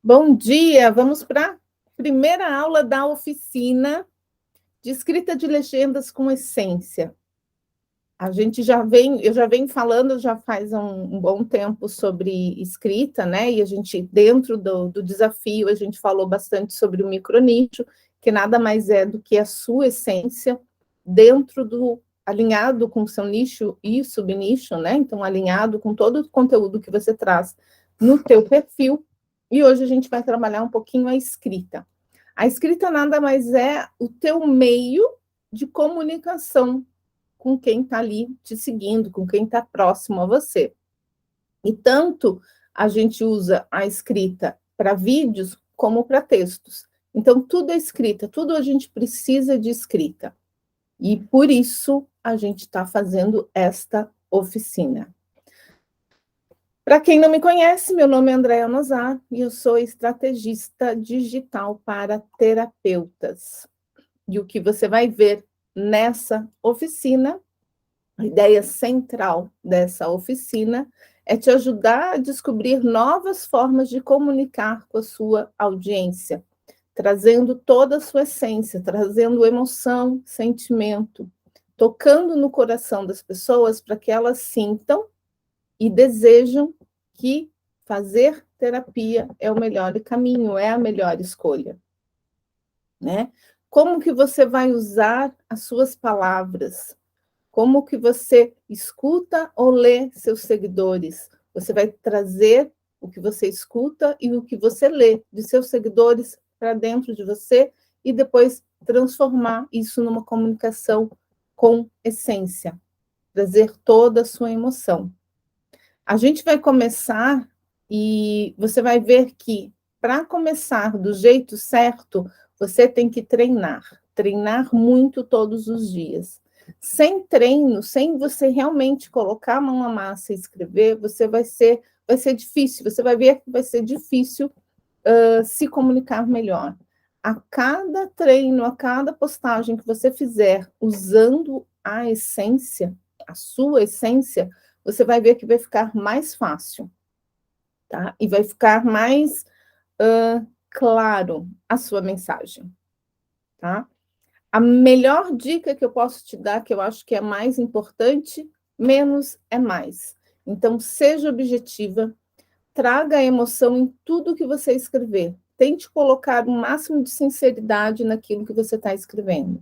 Bom dia, vamos para a primeira aula da oficina de escrita de legendas com essência. Eu já venho falando já faz um bom tempo sobre escrita, né? E a gente, dentro do desafio, a gente falou bastante sobre o micronicho, que nada mais é do que a sua essência alinhado com o seu nicho e subnicho, né? Então, alinhado com todo o conteúdo que você traz no teu perfil. E hoje a gente vai trabalhar um pouquinho a escrita. A escrita nada mais é o teu meio de comunicação com quem está ali te seguindo, com quem está próximo a você. E tanto a gente usa a escrita para vídeos como para textos. Então, tudo é escrita, tudo a gente precisa de escrita. E por isso a gente está fazendo esta oficina. Para quem não me conhece, meu nome é Andréa Nozar e eu sou estrategista digital para terapeutas. E o que você vai ver nessa oficina, a ideia central dessa oficina é te ajudar a descobrir novas formas de comunicar com a sua audiência, trazendo toda a sua essência, trazendo emoção, sentimento, tocando no coração das pessoas para que elas sintam e desejam que fazer terapia é o melhor caminho, é a melhor escolha, né? Como que você vai usar as suas palavras? Como que você escuta ou lê seus seguidores? Você vai trazer o que você escuta e o que você lê de seus seguidores para dentro de você e depois transformar isso numa comunicação com essência, trazer toda a sua emoção. A gente vai começar e você vai ver que para começar do jeito certo, você tem que treinar muito todos os dias. Sem treino, sem você realmente colocar a mão na massa e escrever, vai ser difícil, você vai ver que vai ser difícil se comunicar melhor. A cada treino, a cada postagem que você fizer usando a essência, a sua essência, você vai ver que vai ficar mais fácil, tá? E vai ficar mais claro a sua mensagem, tá? A melhor dica que eu posso te dar, que eu acho que é mais importante, menos é mais. Então, seja objetiva, traga a emoção em tudo que você escrever. Tente colocar o máximo de sinceridade naquilo que você está escrevendo.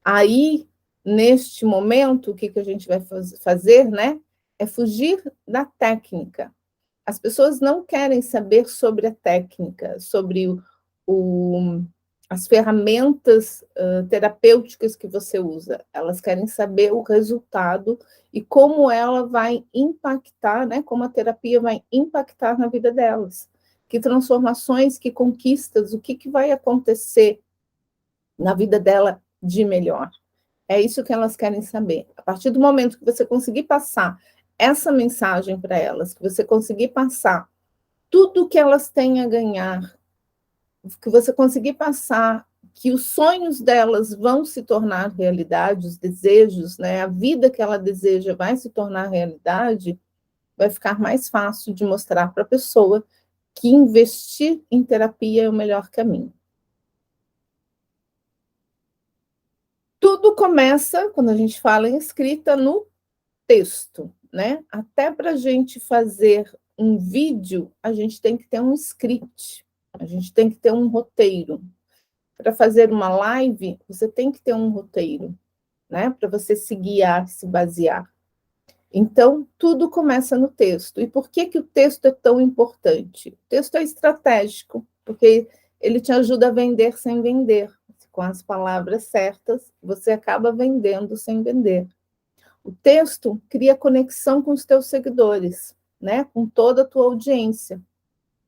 Aí, neste momento, o que a gente vai fazer, né? É fugir da técnica. As pessoas não querem saber sobre a técnica, sobre as ferramentas terapêuticas que você usa. Elas querem saber o resultado e como ela vai impactar, né? Como a terapia vai impactar na vida delas. Que transformações, que conquistas, o que vai acontecer na vida dela de melhor. É isso que elas querem saber. A partir do momento que você conseguir passar essa mensagem para elas, que você conseguir passar tudo que elas têm a ganhar, que você conseguir passar que os sonhos delas vão se tornar realidade, os desejos, né? A vida que ela deseja vai se tornar realidade, vai ficar mais fácil de mostrar para a pessoa que investir em terapia é o melhor caminho. Tudo começa, quando a gente fala em escrita, no texto, né? Até para a gente fazer um vídeo, a gente tem que ter um script, a gente tem que ter um roteiro. Para fazer uma live, você tem que ter um roteiro, né? Para você se guiar, se basear. Então, tudo começa no texto. E por que o texto é tão importante? O texto é estratégico, porque ele te ajuda a vender sem vender. Com as palavras certas, você acaba vendendo sem vender. O texto cria conexão com os teus seguidores, né? Com toda a tua audiência.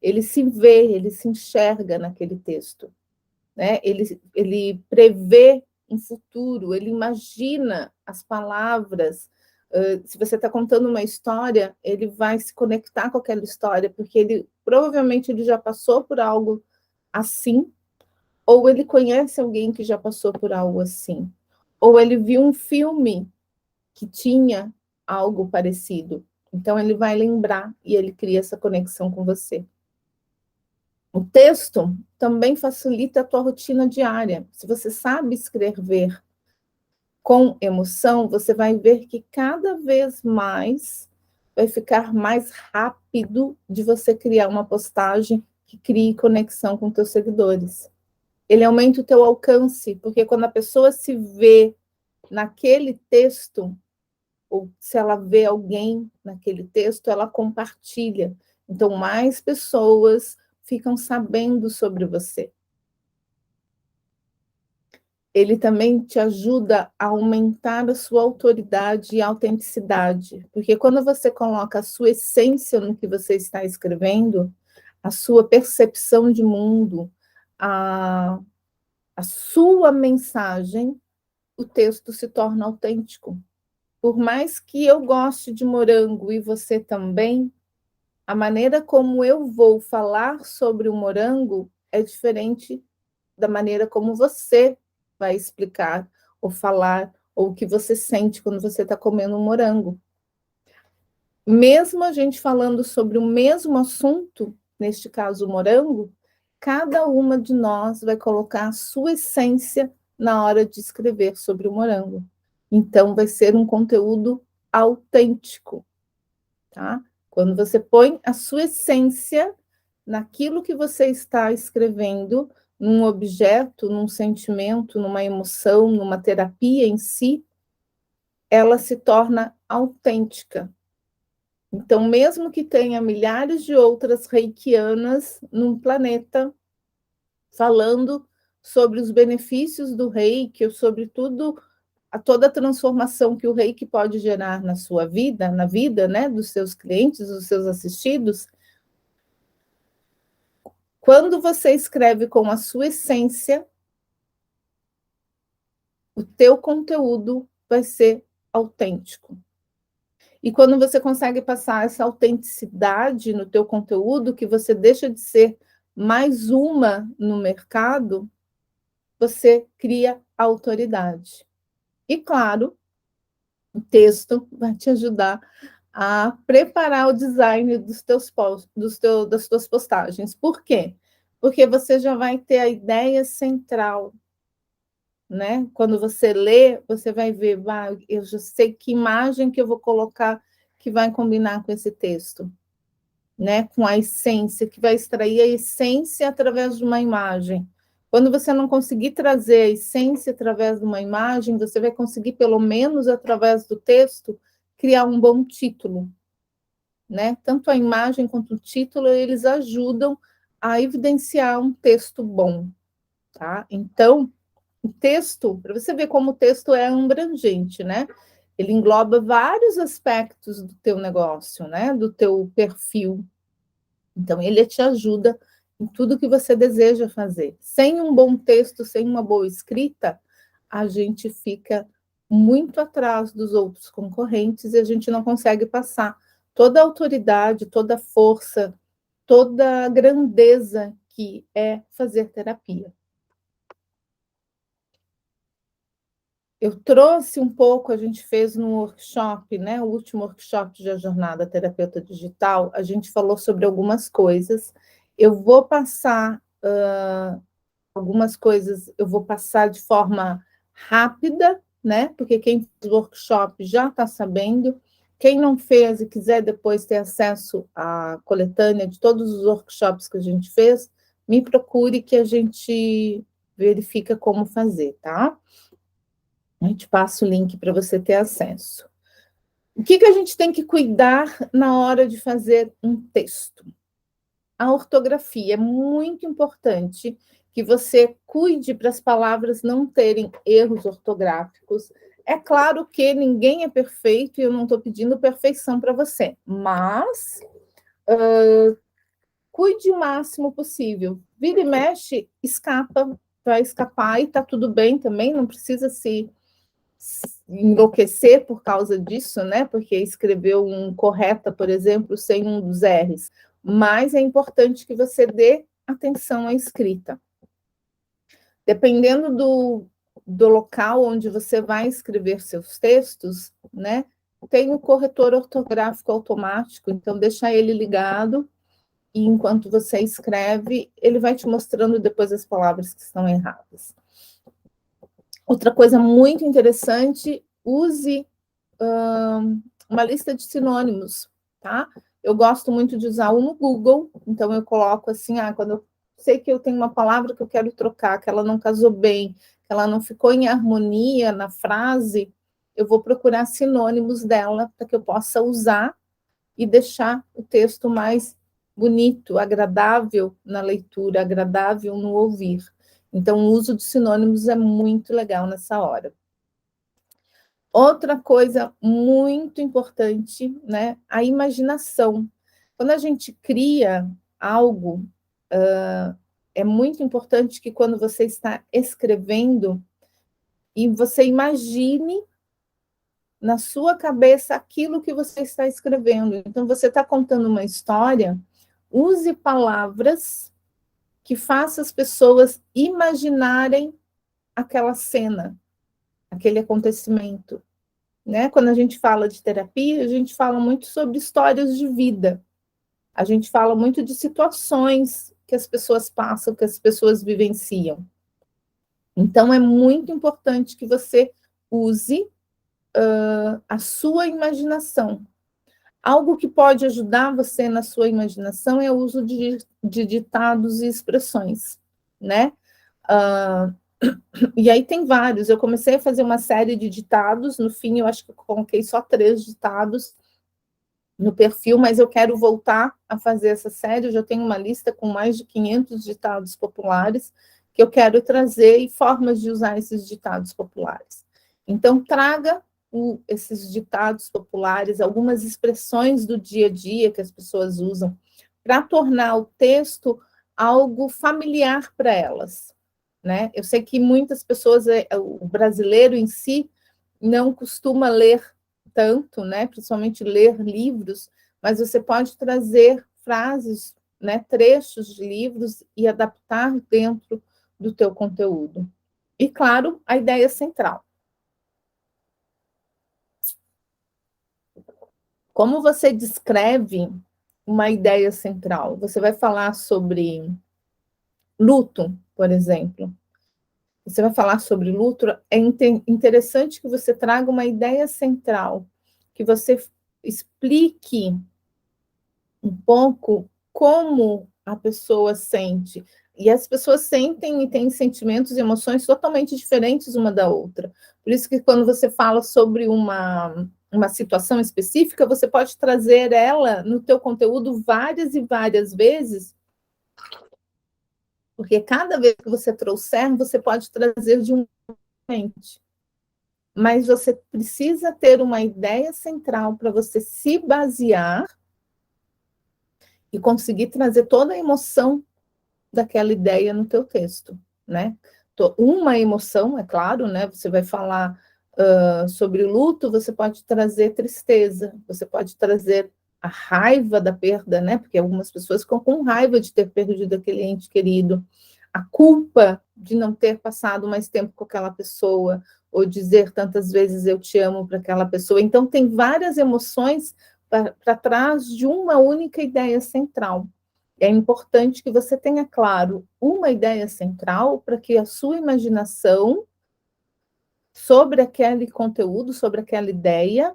Ele se vê, ele se enxerga naquele texto, né? Ele prevê um futuro, ele imagina as palavras. Se você está contando uma história, ele vai se conectar com aquela história, porque provavelmente ele já passou por algo assim, ou ele conhece alguém que já passou por algo assim, ou ele viu um filme que tinha algo parecido. Então, ele vai lembrar e ele cria essa conexão com você. O texto também facilita a tua rotina diária. Se você sabe escrever com emoção, você vai ver que cada vez mais vai ficar mais rápido de você criar uma postagem que crie conexão com teus seguidores. Ele aumenta o teu alcance, porque quando a pessoa se vê naquele texto, ou se ela vê alguém naquele texto, ela compartilha. Então, mais pessoas ficam sabendo sobre você. Ele também te ajuda a aumentar a sua autoridade e autenticidade, porque quando você coloca a sua essência no que você está escrevendo, a sua percepção de mundo, a sua mensagem, o texto se torna autêntico. Por mais que eu goste de morango e você também, a maneira como eu vou falar sobre o morango é diferente da maneira como você vai explicar ou falar ou o que você sente quando você está comendo um morango. Mesmo a gente falando sobre o mesmo assunto, neste caso o morango, cada uma de nós vai colocar a sua essência na hora de escrever sobre o morango. Então, vai ser um conteúdo autêntico, tá? Quando você põe a sua essência naquilo que você está escrevendo, num objeto, num sentimento, numa emoção, numa terapia em si, ela se torna autêntica. Então, mesmo que tenha milhares de outras reikianas no planeta falando sobre os benefícios do reiki, ou sobre tudo, toda a transformação que o reiki pode gerar na sua vida, na vida, né, dos seus clientes, dos seus assistidos, quando você escreve com a sua essência, o teu conteúdo vai ser autêntico. E quando você consegue passar essa autenticidade no teu conteúdo, que você deixa de ser mais uma no mercado, você cria autoridade. E, claro, o texto vai te ajudar a preparar o design dos teus posts, das tuas postagens. Por quê? Porque você já vai ter a ideia central, né? Quando você lê, você vai ver, eu já sei que imagem que eu vou colocar que vai combinar com esse texto, né? Com a essência, que vai extrair a essência através de uma imagem. Quando você não conseguir trazer a essência através de uma imagem, você vai conseguir, pelo menos através do texto, criar um bom título, né? Tanto a imagem quanto o título, eles ajudam a evidenciar um texto bom, tá? Então, o texto, para você ver como o texto é abrangente, né? Ele engloba vários aspectos do teu negócio, né? Do teu perfil. Então, ele te ajuda em tudo que você deseja fazer. Sem um bom texto, sem uma boa escrita, a gente fica muito atrás dos outros concorrentes e a gente não consegue passar toda a autoridade, toda a força, toda a grandeza que é fazer terapia. Eu trouxe um pouco, a gente fez no workshop, né? O último workshop da Jornada Terapeuta Digital, a gente falou sobre algumas coisas. Eu vou passar algumas coisas, eu vou passar de forma rápida, né? Porque quem fez o workshop já está sabendo. Quem não fez e quiser depois ter acesso à coletânea de todos os workshops que a gente fez, me procure que a gente verifica como fazer, tá? A gente passa o link para você ter acesso. O que a gente tem que cuidar na hora de fazer um texto? A ortografia é muito importante que você cuide para as palavras não terem erros ortográficos. É claro que ninguém é perfeito e eu não estou pedindo perfeição para você, mas cuide o máximo possível. Vira e mexe, escapa, vai escapar e está tudo bem também, não precisa se enlouquecer por causa disso, né? Porque escreveu um correta, por exemplo, sem um dos R's. Mas é importante que você dê atenção à escrita. Dependendo do local onde você vai escrever seus textos, né? Tem o corretor ortográfico automático, então deixa ele ligado e enquanto você escreve, ele vai te mostrando depois as palavras que estão erradas. Outra coisa muito interessante, use uma lista de sinônimos, tá? Eu gosto muito de usar um no Google, então eu coloco assim, quando eu sei que eu tenho uma palavra que eu quero trocar, que ela não casou bem, que ela não ficou em harmonia na frase, eu vou procurar sinônimos dela para que eu possa usar e deixar o texto mais bonito, agradável na leitura, agradável no ouvir. Então, o uso de sinônimos é muito legal nessa hora. Outra coisa muito importante, né? A imaginação. Quando a gente cria algo, é muito importante que quando você está escrevendo, e você imagine na sua cabeça aquilo que você está escrevendo. Então, você está contando uma história, use palavras que façam as pessoas imaginarem aquela cena, aquele acontecimento. Né? Quando a gente fala de terapia, a gente fala muito sobre histórias de vida. A gente fala muito de situações que as pessoas passam, que as pessoas vivenciam. Então, é muito importante que você use a sua imaginação. Algo que pode ajudar você na sua imaginação é o uso de ditados e expressões, né? E aí tem vários. Eu comecei a fazer uma série de ditados, no fim eu acho que eu coloquei só 3 ditados no perfil, mas eu quero voltar a fazer essa série. Eu já tenho uma lista com mais de 500 ditados populares que eu quero trazer e formas de usar esses ditados populares. Então, traga esses ditados populares, algumas expressões do dia a dia que as pessoas usam, para tornar o texto algo familiar para elas. Né? Eu sei que muitas pessoas, o brasileiro em si, não costuma ler tanto, né? Principalmente ler livros, mas você pode trazer frases, né? Trechos de livros e adaptar dentro do teu conteúdo. E, claro, a ideia central. Como você descreve uma ideia central? Você vai falar sobre luto, por exemplo. Você vai falar sobre luto, é interessante que você traga uma ideia central, que você explique um pouco como a pessoa sente. E as pessoas sentem e têm sentimentos e emoções totalmente diferentes uma da outra. Por isso que quando você fala sobre uma situação específica, você pode trazer ela no teu conteúdo várias e várias vezes, porque cada vez que você trouxer, você pode trazer de um diferente. Mas você precisa ter uma ideia central para você se basear e conseguir trazer toda a emoção daquela ideia no teu texto, né? Uma emoção, é claro, né? Você vai falar sobre o luto, você pode trazer tristeza, você pode trazer a raiva da perda, né? Porque algumas pessoas ficam com raiva de ter perdido aquele ente querido, a culpa de não ter passado mais tempo com aquela pessoa, ou dizer tantas vezes eu te amo para aquela pessoa. Então, tem várias emoções para trás de uma única ideia central. É importante que você tenha claro uma ideia central para que a sua imaginação sobre aquele conteúdo, sobre aquela ideia,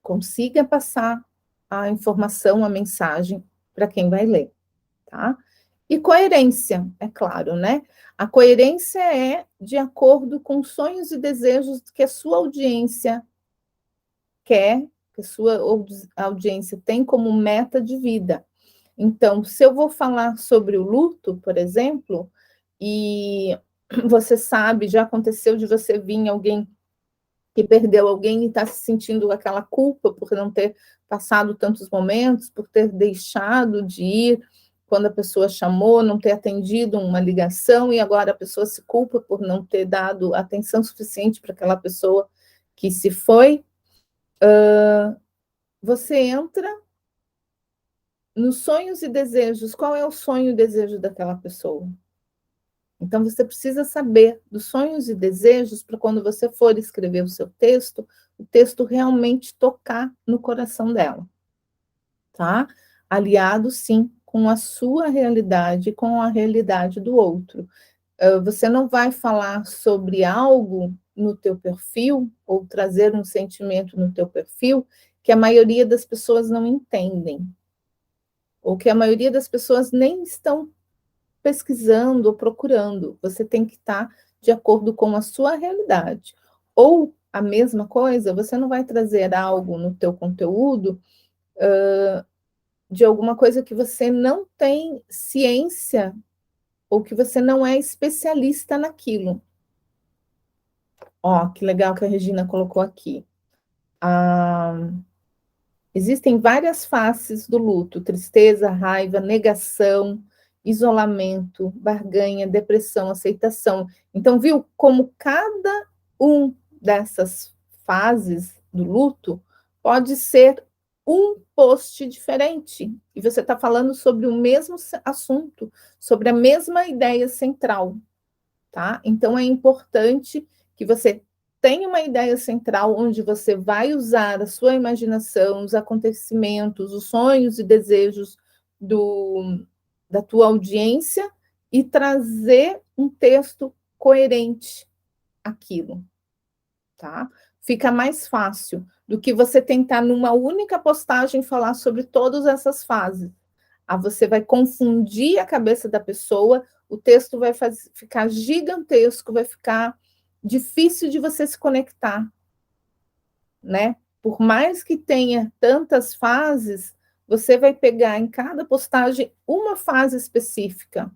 consiga passar a informação, a mensagem para quem vai ler, tá? E coerência, é claro, né? A coerência é de acordo com os sonhos e desejos que a sua audiência quer, que a sua audiência tem como meta de vida. Então, se eu vou falar sobre o luto, por exemplo, e você sabe, já aconteceu de você vir alguém que perdeu alguém e está se sentindo aquela culpa por não ter passado tantos momentos, por ter deixado de ir quando a pessoa chamou, não ter atendido uma ligação, e agora a pessoa se culpa por não ter dado atenção suficiente para aquela pessoa que se foi. Você entra nos sonhos e desejos. Qual é o sonho e desejo daquela pessoa? Então, você precisa saber dos sonhos e desejos para quando você for escrever o texto realmente tocar no coração dela, tá? Aliado, sim, com a sua realidade, com a realidade do outro. Você não vai falar sobre algo no teu perfil, ou trazer um sentimento no teu perfil, que a maioria das pessoas não entendem, ou que a maioria das pessoas nem estão pesquisando ou procurando. Você tem que estar de acordo com a sua realidade. Ou a mesma coisa, você não vai trazer algo no teu conteúdo de alguma coisa que você não tem ciência ou que você não é especialista naquilo. Ó, que legal que a Regina colocou aqui. Existem várias faces do luto: tristeza, raiva, negação, isolamento, barganha, depressão, aceitação. Então, viu como cada um dessas fases do luto pode ser um post diferente. E você está falando sobre o mesmo assunto, sobre a mesma ideia central, tá? Então, é importante que você tenha uma ideia central onde você vai usar a sua imaginação, os acontecimentos, os sonhos e desejos da tua audiência e trazer um texto coerente àquilo, tá? Fica mais fácil do que você tentar numa única postagem falar sobre todas essas fases. Você vai confundir a cabeça da pessoa, o texto vai ficar gigantesco, vai ficar difícil de você se conectar, né? Por mais que tenha tantas fases, você vai pegar em cada postagem uma fase específica.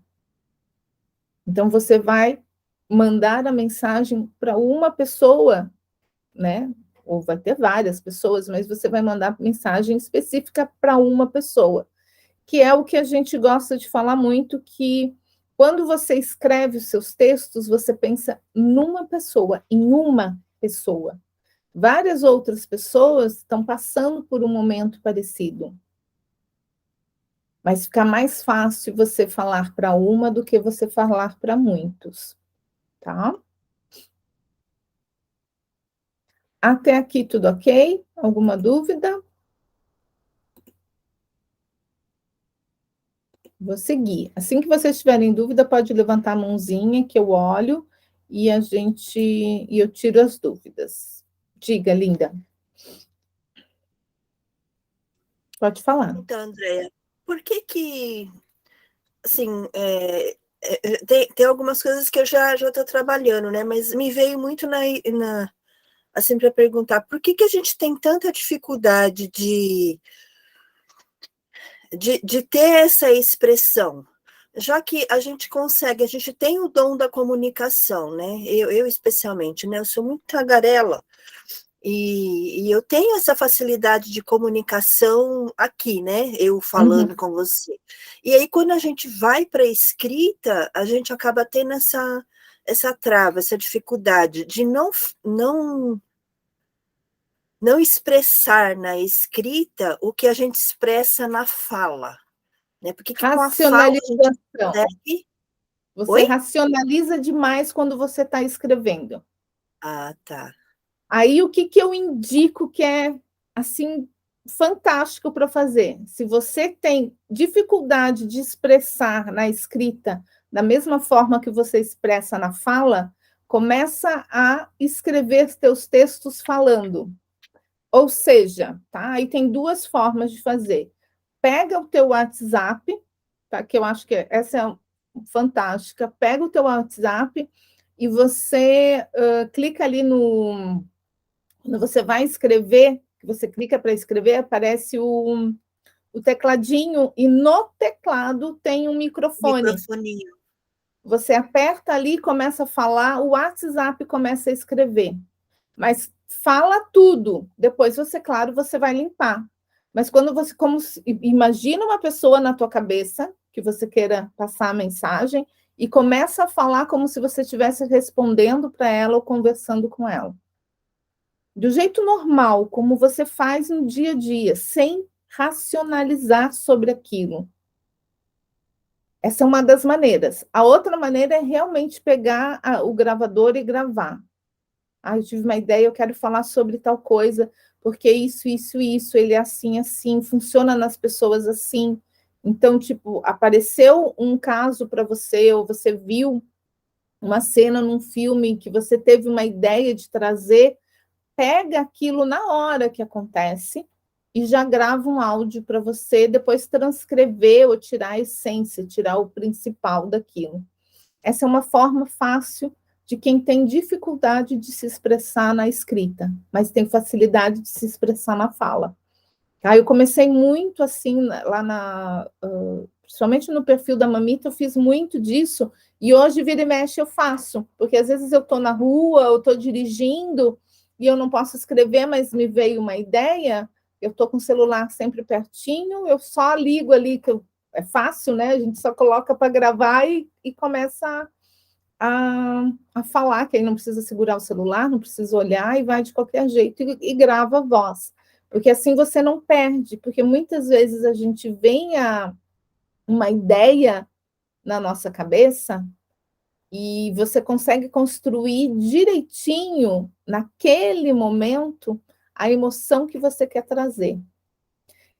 Então, você vai mandar a mensagem para uma pessoa, né? Ou vai ter várias pessoas, mas você vai mandar mensagem específica para uma pessoa, que é o que a gente gosta de falar muito, que quando você escreve os seus textos, você pensa numa pessoa, em uma pessoa. Várias outras pessoas estão passando por um momento parecido. Mas fica mais fácil você falar para uma do que você falar para muitos, tá? Até aqui tudo ok? Alguma dúvida? Vou seguir. Assim que vocês tiverem dúvida, pode levantar a mãozinha que eu olho e eu tiro as dúvidas. Diga, linda. Pode falar. Então, Andréia, por que assim, tem algumas coisas que eu já estou trabalhando, né? Mas me veio muito assim, para perguntar, por que a gente tem tanta dificuldade de ter essa expressão? Já que a gente consegue, a gente tem o dom da comunicação, né? Eu especialmente, né? Eu sou muito tagarela, e eu tenho essa facilidade de comunicação aqui, né? Eu falando com você. E aí, quando a gente vai para a escrita, a gente acaba tendo essa trava, essa dificuldade de não expressar na escrita o que a gente expressa na fala, né? Porque que com a fala a gente consegue... Você Oi? racionaliza demais quando você está escrevendo. Ah, tá. Aí o que eu indico que é assim fantástico para fazer? Se você tem dificuldade de expressar na escrita da mesma forma que você expressa na fala, começa a escrever teus textos falando. Ou seja, tá? Aí tem duas formas de fazer. Pega o teu WhatsApp, tá? Que eu acho que essa é fantástica. Pega o teu WhatsApp e você clica ali no... Quando você vai escrever, você clica para escrever, aparece o tecladinho e no teclado tem um microfone. Microfoninho. Você aperta ali, começa a falar, o WhatsApp começa a escrever. Mas fala tudo. Depois você, claro, você vai limpar. Mas quando você, imagina uma pessoa na tua cabeça que você queira passar a mensagem e começa a falar como se você estivesse respondendo para ela ou conversando com ela. Do jeito normal, como você faz no dia a dia, sem racionalizar sobre aquilo. Essa é uma das maneiras. A outra maneira é realmente pegar o gravador e gravar. Eu tive uma ideia, eu quero falar sobre tal coisa, porque isso, ele é assim, assim, funciona nas pessoas assim. Então, tipo, apareceu um caso para você, ou você viu uma cena num filme que você teve uma ideia de trazer, pega aquilo na hora que acontece e já grava um áudio para você depois transcrever ou tirar a essência, tirar o principal daquilo. Essa é uma forma fácil de quem tem dificuldade de se expressar na escrita, mas tem facilidade de se expressar na fala. Aí eu comecei muito assim, lá principalmente no perfil da Mamita, eu fiz muito disso, e hoje, vira e mexe, eu faço, porque às vezes eu estou na rua, eu estou dirigindo, e eu não posso escrever, mas me veio uma ideia, eu estou com o celular sempre pertinho, eu só ligo ali, é fácil, né? A gente só coloca para gravar e começa a falar, que aí não precisa segurar o celular, não precisa olhar, e vai de qualquer jeito e grava a voz. Porque assim você não perde, porque muitas vezes a gente vem a uma ideia na nossa cabeça e você consegue construir direitinho, naquele momento, a emoção que você quer trazer.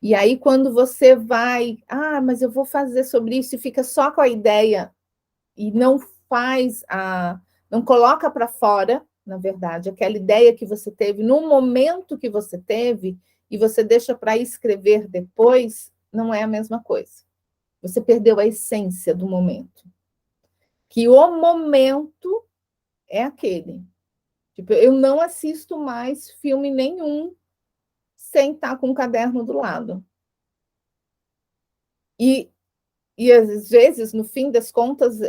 E aí, quando você vai, mas eu vou fazer sobre isso, e fica só com a ideia e não não coloca para fora, na verdade, aquela ideia que você teve no momento que você teve, e você deixa para escrever depois, não é a mesma coisa. Você perdeu a essência do momento. Que o momento é aquele. Tipo, eu não assisto mais filme nenhum sem estar com um caderno do lado. E às vezes, no fim das contas,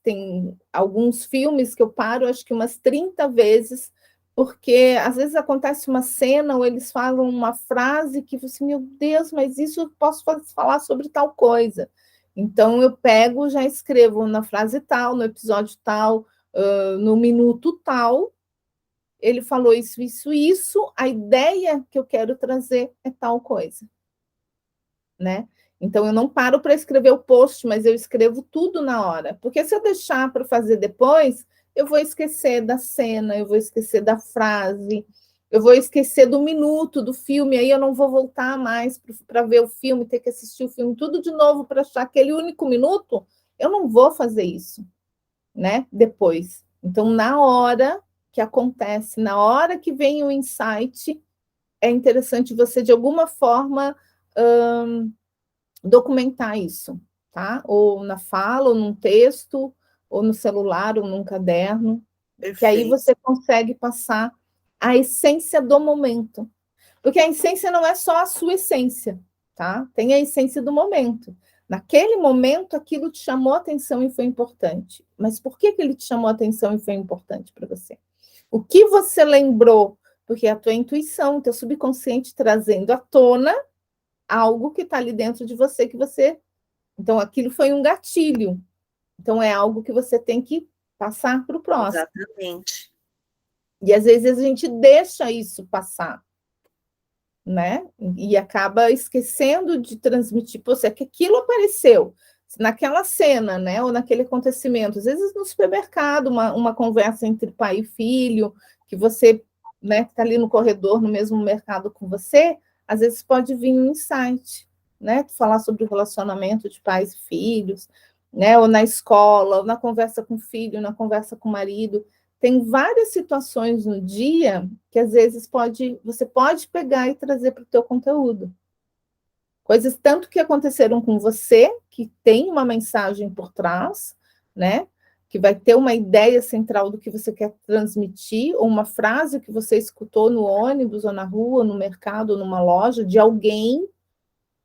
tem alguns filmes que eu paro, acho que umas 30 vezes, porque às vezes acontece uma cena ou eles falam uma frase que você, meu Deus, mas isso eu posso falar sobre tal coisa. Então eu pego, já escrevo na frase tal, no episódio tal, no minuto tal, ele falou isso, isso, isso, a ideia que eu quero trazer é tal coisa, né? Então, eu não paro para escrever o post, mas eu escrevo tudo na hora. Porque se eu deixar para fazer depois, eu vou esquecer da cena, eu vou esquecer da frase, eu vou esquecer do minuto do filme, aí eu não vou voltar mais para ver o filme, ter que assistir o filme tudo de novo para achar aquele único minuto. Eu não vou fazer isso, né? Depois. Então, na hora que acontece, na hora que vem o insight, é interessante você, de alguma forma, documentar isso, tá? Ou na fala, ou num texto, ou no celular, ou num caderno, que aí Perfeito. você consegue passar a essência do momento. Porque a essência não é só a sua essência, tá? Tem a essência do momento. Naquele momento, aquilo te chamou a atenção e foi importante. Mas por que ele te chamou a atenção e foi importante para você? O que você lembrou? Porque é a tua intuição, o teu subconsciente trazendo à tona algo que está ali dentro de você que você. Então, aquilo foi um gatilho. Então, é algo que você tem que passar para o próximo. Exatamente. E às vezes a gente deixa isso passar, né? E acaba esquecendo de transmitir. Pô, se é que aquilo apareceu naquela cena, né? Ou naquele acontecimento. Às vezes no supermercado, uma conversa entre pai e filho, que você, né, que está ali no corredor, no mesmo mercado com você, às vezes pode vir um insight, né? Falar sobre o relacionamento de pais e filhos, né? Ou na escola, ou na conversa com o filho, na conversa com o marido. Tem várias situações no dia que às vezes você pode pegar e trazer para o teu conteúdo. Coisas tanto que aconteceram com você, que tem uma mensagem por trás, né? Que vai ter uma ideia central do que você quer transmitir, ou uma frase que você escutou no ônibus, ou na rua, no mercado, ou numa loja, de alguém,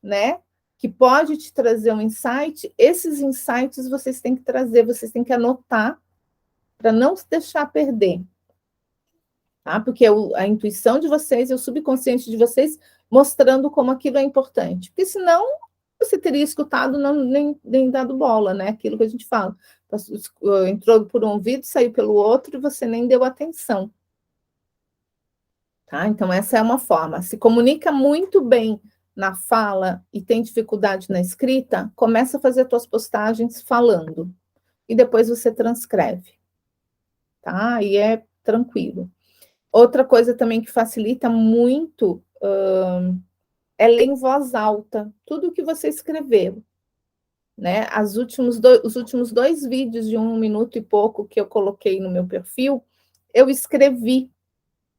né? Que pode te trazer um insight. Esses insights vocês têm que trazer, vocês têm que anotar para não se deixar perder. Tá? Porque a intuição de vocês e o subconsciente de vocês mostrando como aquilo é importante. Porque senão você teria escutado, nem dado bola, né? Aquilo que a gente fala. Entrou por um ouvido, saiu pelo outro e você nem deu atenção. Tá? Então, essa é uma forma. Se comunica muito bem na fala e tem dificuldade na escrita, começa a fazer suas postagens falando. E depois você transcreve. Tá? E é tranquilo. Outra coisa também que facilita muito é ler em voz alta tudo que você escreveu, né? Os últimos 2 vídeos de 1 minuto e pouco que eu coloquei no meu perfil, eu escrevi,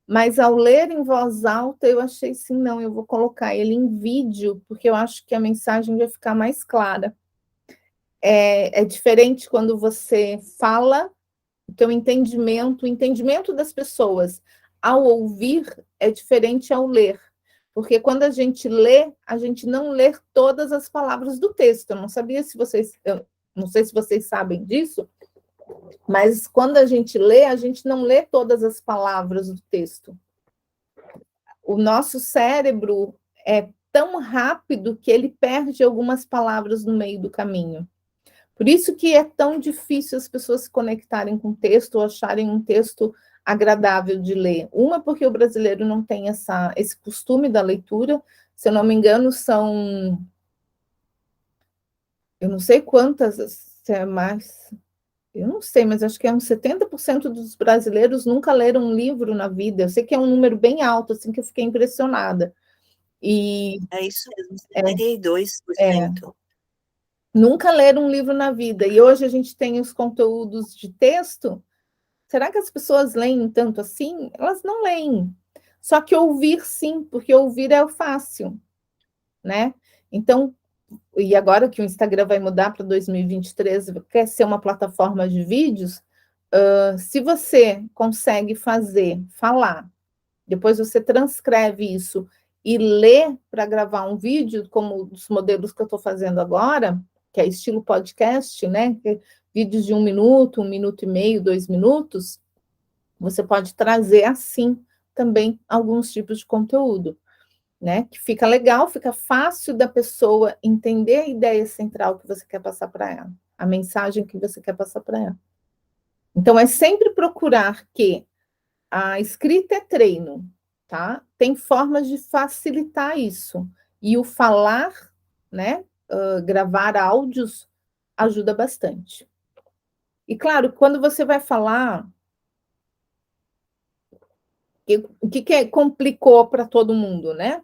mas ao ler em voz alta, eu achei assim, não, eu vou colocar ele em vídeo, porque eu acho que a mensagem vai ficar mais clara. É diferente quando você fala, o teu entendimento, o entendimento das pessoas ao ouvir é diferente ao ler. Porque quando a gente lê, a gente não lê todas as palavras do texto. Eu não sabia se vocês, eu não sei se vocês sabem disso, mas quando a gente não lê todas as palavras do texto. O nosso cérebro é tão rápido que ele perde algumas palavras no meio do caminho. Por isso que é tão difícil as pessoas se conectarem com o texto ou acharem um texto agradável de ler. Uma, porque o brasileiro não tem esse costume da leitura. Se eu não me engano, são... Eu não sei quantas, se é mais... Eu não sei, mas acho que é uns 70% dos brasileiros nunca leram um livro na vida. Eu sei que é um número bem alto, assim, que eu fiquei impressionada. É isso mesmo, É, 72%. Nunca leram um livro na vida. E hoje a gente tem os conteúdos de texto. Será que as pessoas leem tanto assim? Elas não leem. Só que ouvir, sim, porque ouvir é o fácil, né? Então, e agora que o Instagram vai mudar para 2023, quer ser uma plataforma de vídeos, se você consegue falar, depois você transcreve isso e lê para gravar um vídeo, como os modelos que eu estou fazendo agora, que é estilo podcast, né? Vídeos de 1 minuto, 1 minuto e meio, 2 minutos, você pode trazer assim também alguns tipos de conteúdo, né? Que fica legal, fica fácil da pessoa entender a ideia central que você quer passar para ela, a mensagem que você quer passar para ela. Então, é sempre procurar que a escrita é treino, tá? Tem formas de facilitar isso. E o falar, né? Gravar áudios ajuda bastante. E claro, quando você vai falar, o que complicou para todo mundo, né?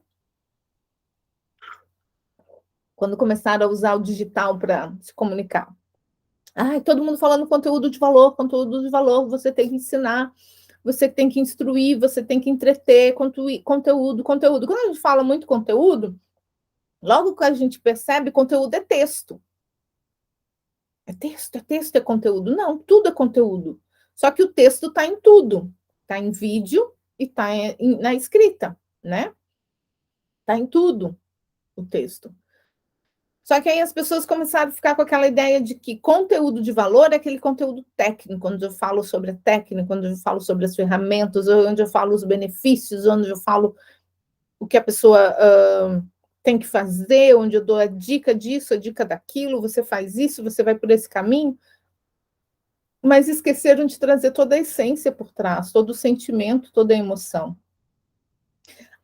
Quando começaram a usar o digital para se comunicar. Ai, todo mundo falando conteúdo de valor, você tem que ensinar, você tem que instruir, você tem que entreter, conteúdo. Quando a gente fala muito conteúdo, logo que a gente percebe, conteúdo é texto. É conteúdo. Não, tudo é conteúdo. Só que o texto está em tudo. Está em vídeo e está na escrita, né? Está em tudo o texto. Só que aí as pessoas começaram a ficar com aquela ideia de que conteúdo de valor é aquele conteúdo técnico, onde eu falo sobre a técnica, onde eu falo sobre as ferramentas, onde eu falo os benefícios, onde eu falo o que a pessoa tem que fazer, onde eu dou a dica disso, a dica daquilo, você faz isso, você vai por esse caminho. Mas esqueceram de trazer toda a essência por trás, todo o sentimento, toda a emoção.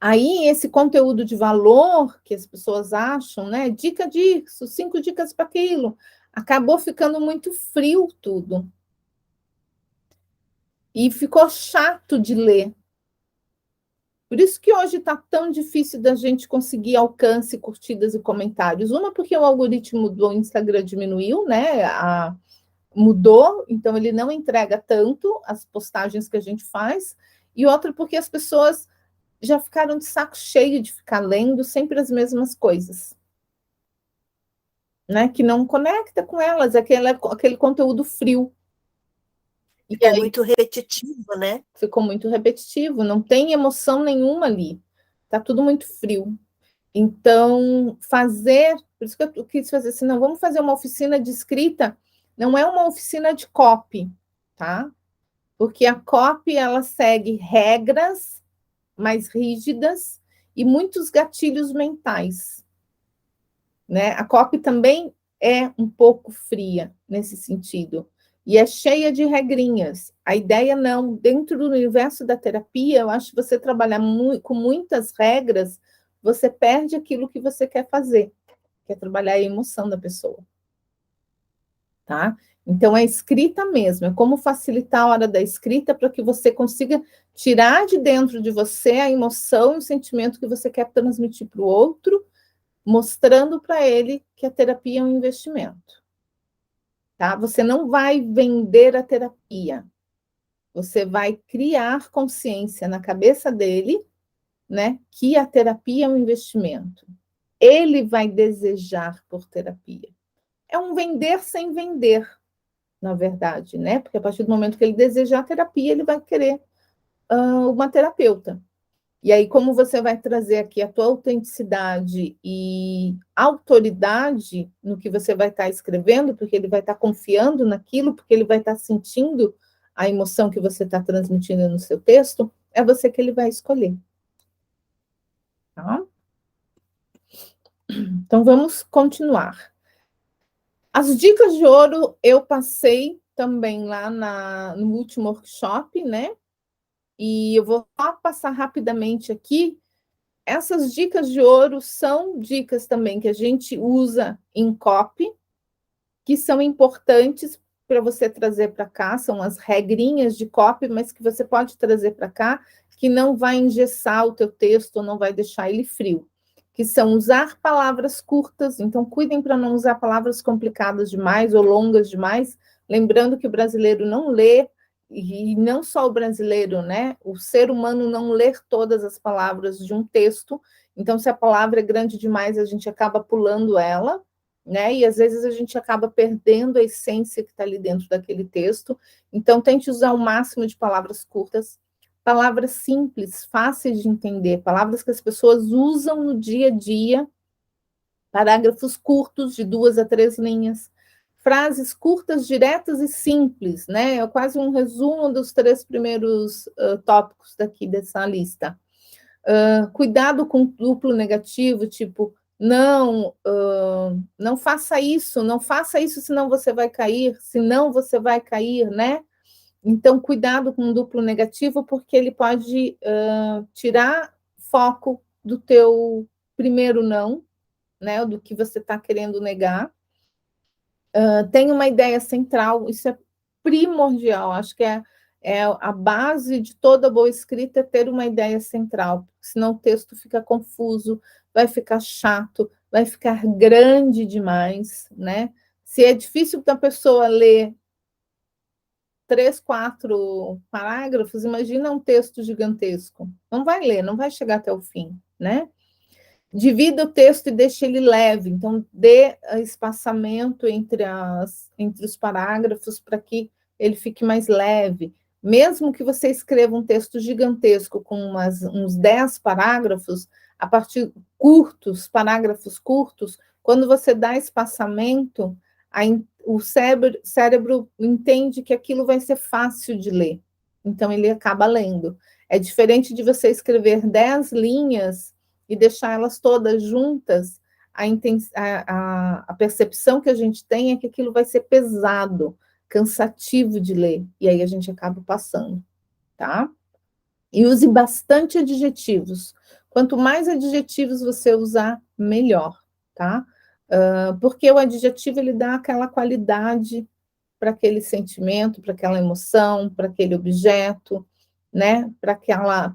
Aí, esse conteúdo de valor que as pessoas acham, né? Dica disso, 5 dicas para aquilo, acabou ficando muito frio tudo. E ficou chato de ler. Por isso que hoje está tão difícil da gente conseguir alcance, curtidas e comentários. Uma, porque o algoritmo do Instagram diminuiu, né? Mudou, então ele não entrega tanto as postagens que a gente faz. E outra, porque as pessoas já ficaram de saco cheio de ficar lendo sempre as mesmas coisas, né? Que não conecta com elas, aquele conteúdo frio. E ficou muito repetitivo, né? Ficou muito repetitivo, não tem emoção nenhuma ali. Tá tudo muito frio. Então, por isso que eu quis fazer assim, não, vamos fazer uma oficina de escrita, não é uma oficina de copy, tá? Porque a copy, ela segue regras mais rígidas e muitos gatilhos mentais, né? A copy também é um pouco fria nesse sentido e é cheia de regrinhas. A ideia não, dentro do universo da terapia, eu acho que você trabalhar com muitas regras, você perde aquilo que você quer fazer, que é trabalhar a emoção da pessoa. tá? Então, é escrita mesmo, é como facilitar a hora da escrita para que você consiga tirar de dentro de você a emoção e o sentimento que você quer transmitir para o outro, mostrando para ele que a terapia é um investimento, tá? Você não vai vender a terapia, você vai criar consciência na cabeça dele, né, que a terapia é um investimento. Ele vai desejar por terapia. É um vender sem vender, na verdade, né? Porque a partir do momento que ele desejar a terapia, ele vai querer uma terapeuta. E aí, como você vai trazer aqui a tua autenticidade e autoridade no que você vai estar escrevendo, porque ele vai estar confiando naquilo, porque ele vai estar sentindo a emoção que você está transmitindo no seu texto, é você que ele vai escolher. Tá? Então, vamos continuar. As dicas de ouro eu passei também lá no último workshop, né? E eu vou só passar rapidamente aqui. Essas dicas de ouro são dicas também que a gente usa em copy, que são importantes para você trazer para cá, são as regrinhas de copy, mas que você pode trazer para cá, que não vai engessar o teu texto, não vai deixar ele frio, que são usar palavras curtas, então cuidem para não usar palavras complicadas demais ou longas demais, lembrando que o brasileiro não lê, e não só o brasileiro, né? O ser humano não lê todas as palavras de um texto, então se a palavra é grande demais, a gente acaba pulando ela, né? E às vezes a gente acaba perdendo a essência que está ali dentro daquele texto. Então, tente usar o máximo de palavras curtas, palavras simples, fáceis de entender, palavras que as pessoas usam no dia a dia, parágrafos curtos, de 2 a 3 linhas, frases curtas, diretas e simples, né? É quase um resumo dos 3 primeiros tópicos daqui dessa lista. Cuidado com duplo negativo, tipo, não, não faça isso, senão você vai cair, né? Então, cuidado com o duplo negativo, porque ele pode tirar foco do teu primeiro não, né? Do que você está querendo negar. Tem uma ideia central, isso é primordial, acho que é a base de toda boa escrita é ter uma ideia central, senão o texto fica confuso, vai ficar chato, vai ficar grande demais, né? Se é difícil para a pessoa ler 3, 4 parágrafos, imagina um texto gigantesco. Não vai ler, não vai chegar até o fim, né? Divida o texto e deixe ele leve, então dê espaçamento entre os parágrafos para que ele fique mais leve. Mesmo que você escreva um texto gigantesco com uns 10 parágrafos, a partir parágrafos curtos, quando você dá espaçamento, o cérebro entende que aquilo vai ser fácil de ler, então ele acaba lendo. É diferente de você escrever 10 linhas e deixar elas todas juntas, a percepção que a gente tem é que aquilo vai ser pesado, cansativo de ler, e aí a gente acaba passando, tá? E use bastante adjetivos. Quanto mais adjetivos você usar, melhor, tá? Porque o adjetivo, ele dá aquela qualidade para aquele sentimento, para aquela emoção, para aquele objeto, né? Para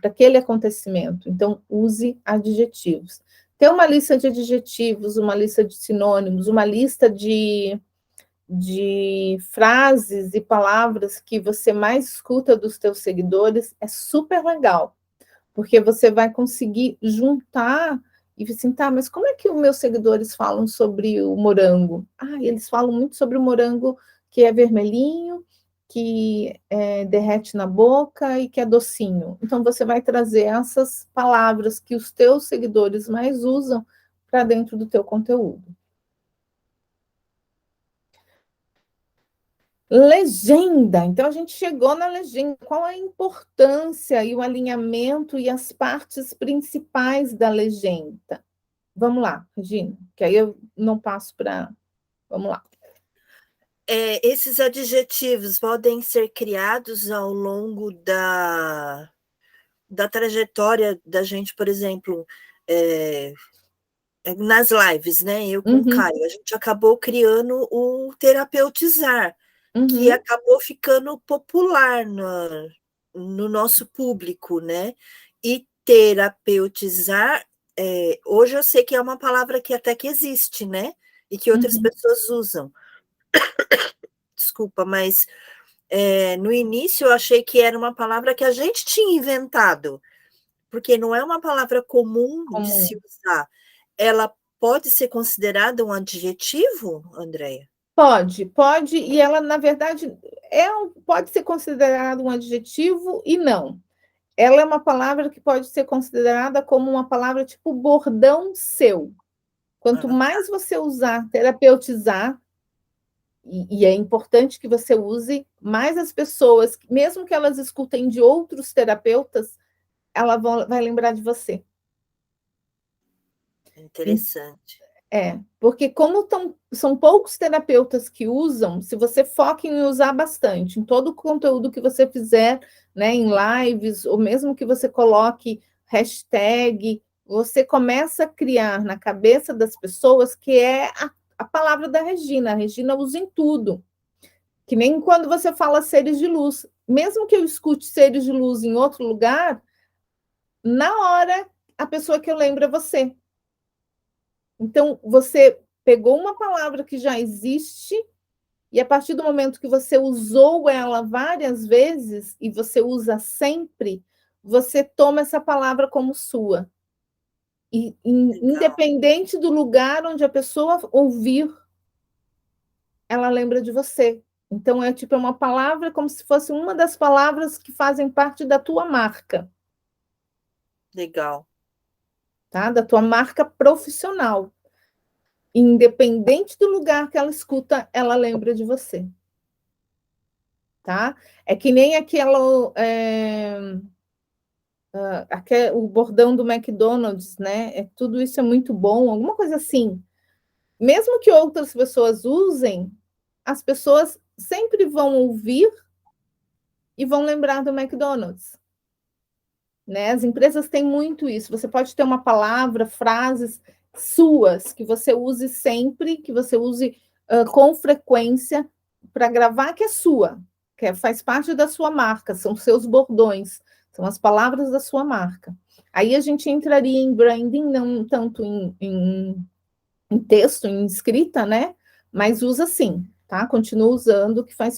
aquele acontecimento. Então, use adjetivos. Tem uma lista de adjetivos, uma lista de sinônimos, uma lista de frases e palavras que você mais escuta dos teus seguidores, é super legal, porque você vai conseguir juntar e assim, tá, mas como é que os meus seguidores falam sobre o morango? Ah, eles falam muito sobre o morango que é vermelhinho, que derrete na boca e que é docinho. Então, você vai trazer essas palavras que os teus seguidores mais usam para dentro do teu conteúdo. Legenda. Então, a gente chegou na legenda. Qual a importância e o alinhamento e as partes principais da legenda? Vamos lá, Regina, que aí eu não passo para... Vamos lá. Esses adjetivos podem ser criados ao longo da trajetória da gente, por exemplo, nas lives, né? Eu com o Uhum, Caio, a gente acabou criando o terapeutizar, que uhum. acabou ficando popular no nosso público, né? E terapeutizar, hoje eu sei que é uma palavra que até que existe, né? E que outras Uhum. pessoas usam. Desculpa, mas no início eu achei que era uma palavra que a gente tinha inventado, porque não é uma palavra comum de Comum. se usar. Ela pode ser considerada um adjetivo, Andréia? Pode, e ela, na verdade, pode ser considerada um adjetivo e não. Ela é uma palavra que pode ser considerada como uma palavra tipo bordão seu. Quanto Ah, mais você usar terapeutizar, e é importante que você use, mais as pessoas, mesmo que elas escutem de outros terapeutas, ela vai lembrar de você. interessante. Porque são poucos terapeutas que usam, se você foca em usar bastante, em todo o conteúdo que você fizer, né, em lives, ou mesmo que você coloque hashtag, você começa a criar na cabeça das pessoas que é a palavra da Regina. A Regina usa em tudo. Que nem quando você fala seres de luz. Mesmo que eu escute seres de luz em outro lugar, na hora a pessoa que eu lembro é você. Então, você pegou uma palavra que já existe e a partir do momento que você usou ela várias vezes e você usa sempre, você toma essa palavra como sua. E Legal, independente do lugar onde a pessoa ouvir, ela lembra de você. Então, é uma palavra como se fosse uma das palavras que fazem parte da tua marca, legal. tá? Da tua marca profissional. Independente do lugar que ela escuta, ela lembra de você, tá? É que nem o bordão do McDonald's, né? Tudo isso é muito bom, alguma coisa assim. Mesmo que outras pessoas usem, as pessoas sempre vão ouvir e vão lembrar do McDonald's. Né? As empresas têm muito isso. Você pode ter uma palavra, frases suas que você use sempre, que você use com frequência para gravar que é sua, faz parte da sua marca, são seus bordões, são as palavras da sua marca. Aí a gente entraria em branding, não tanto em texto, em escrita, né? Mas usa sim, tá? Continua usando, que vai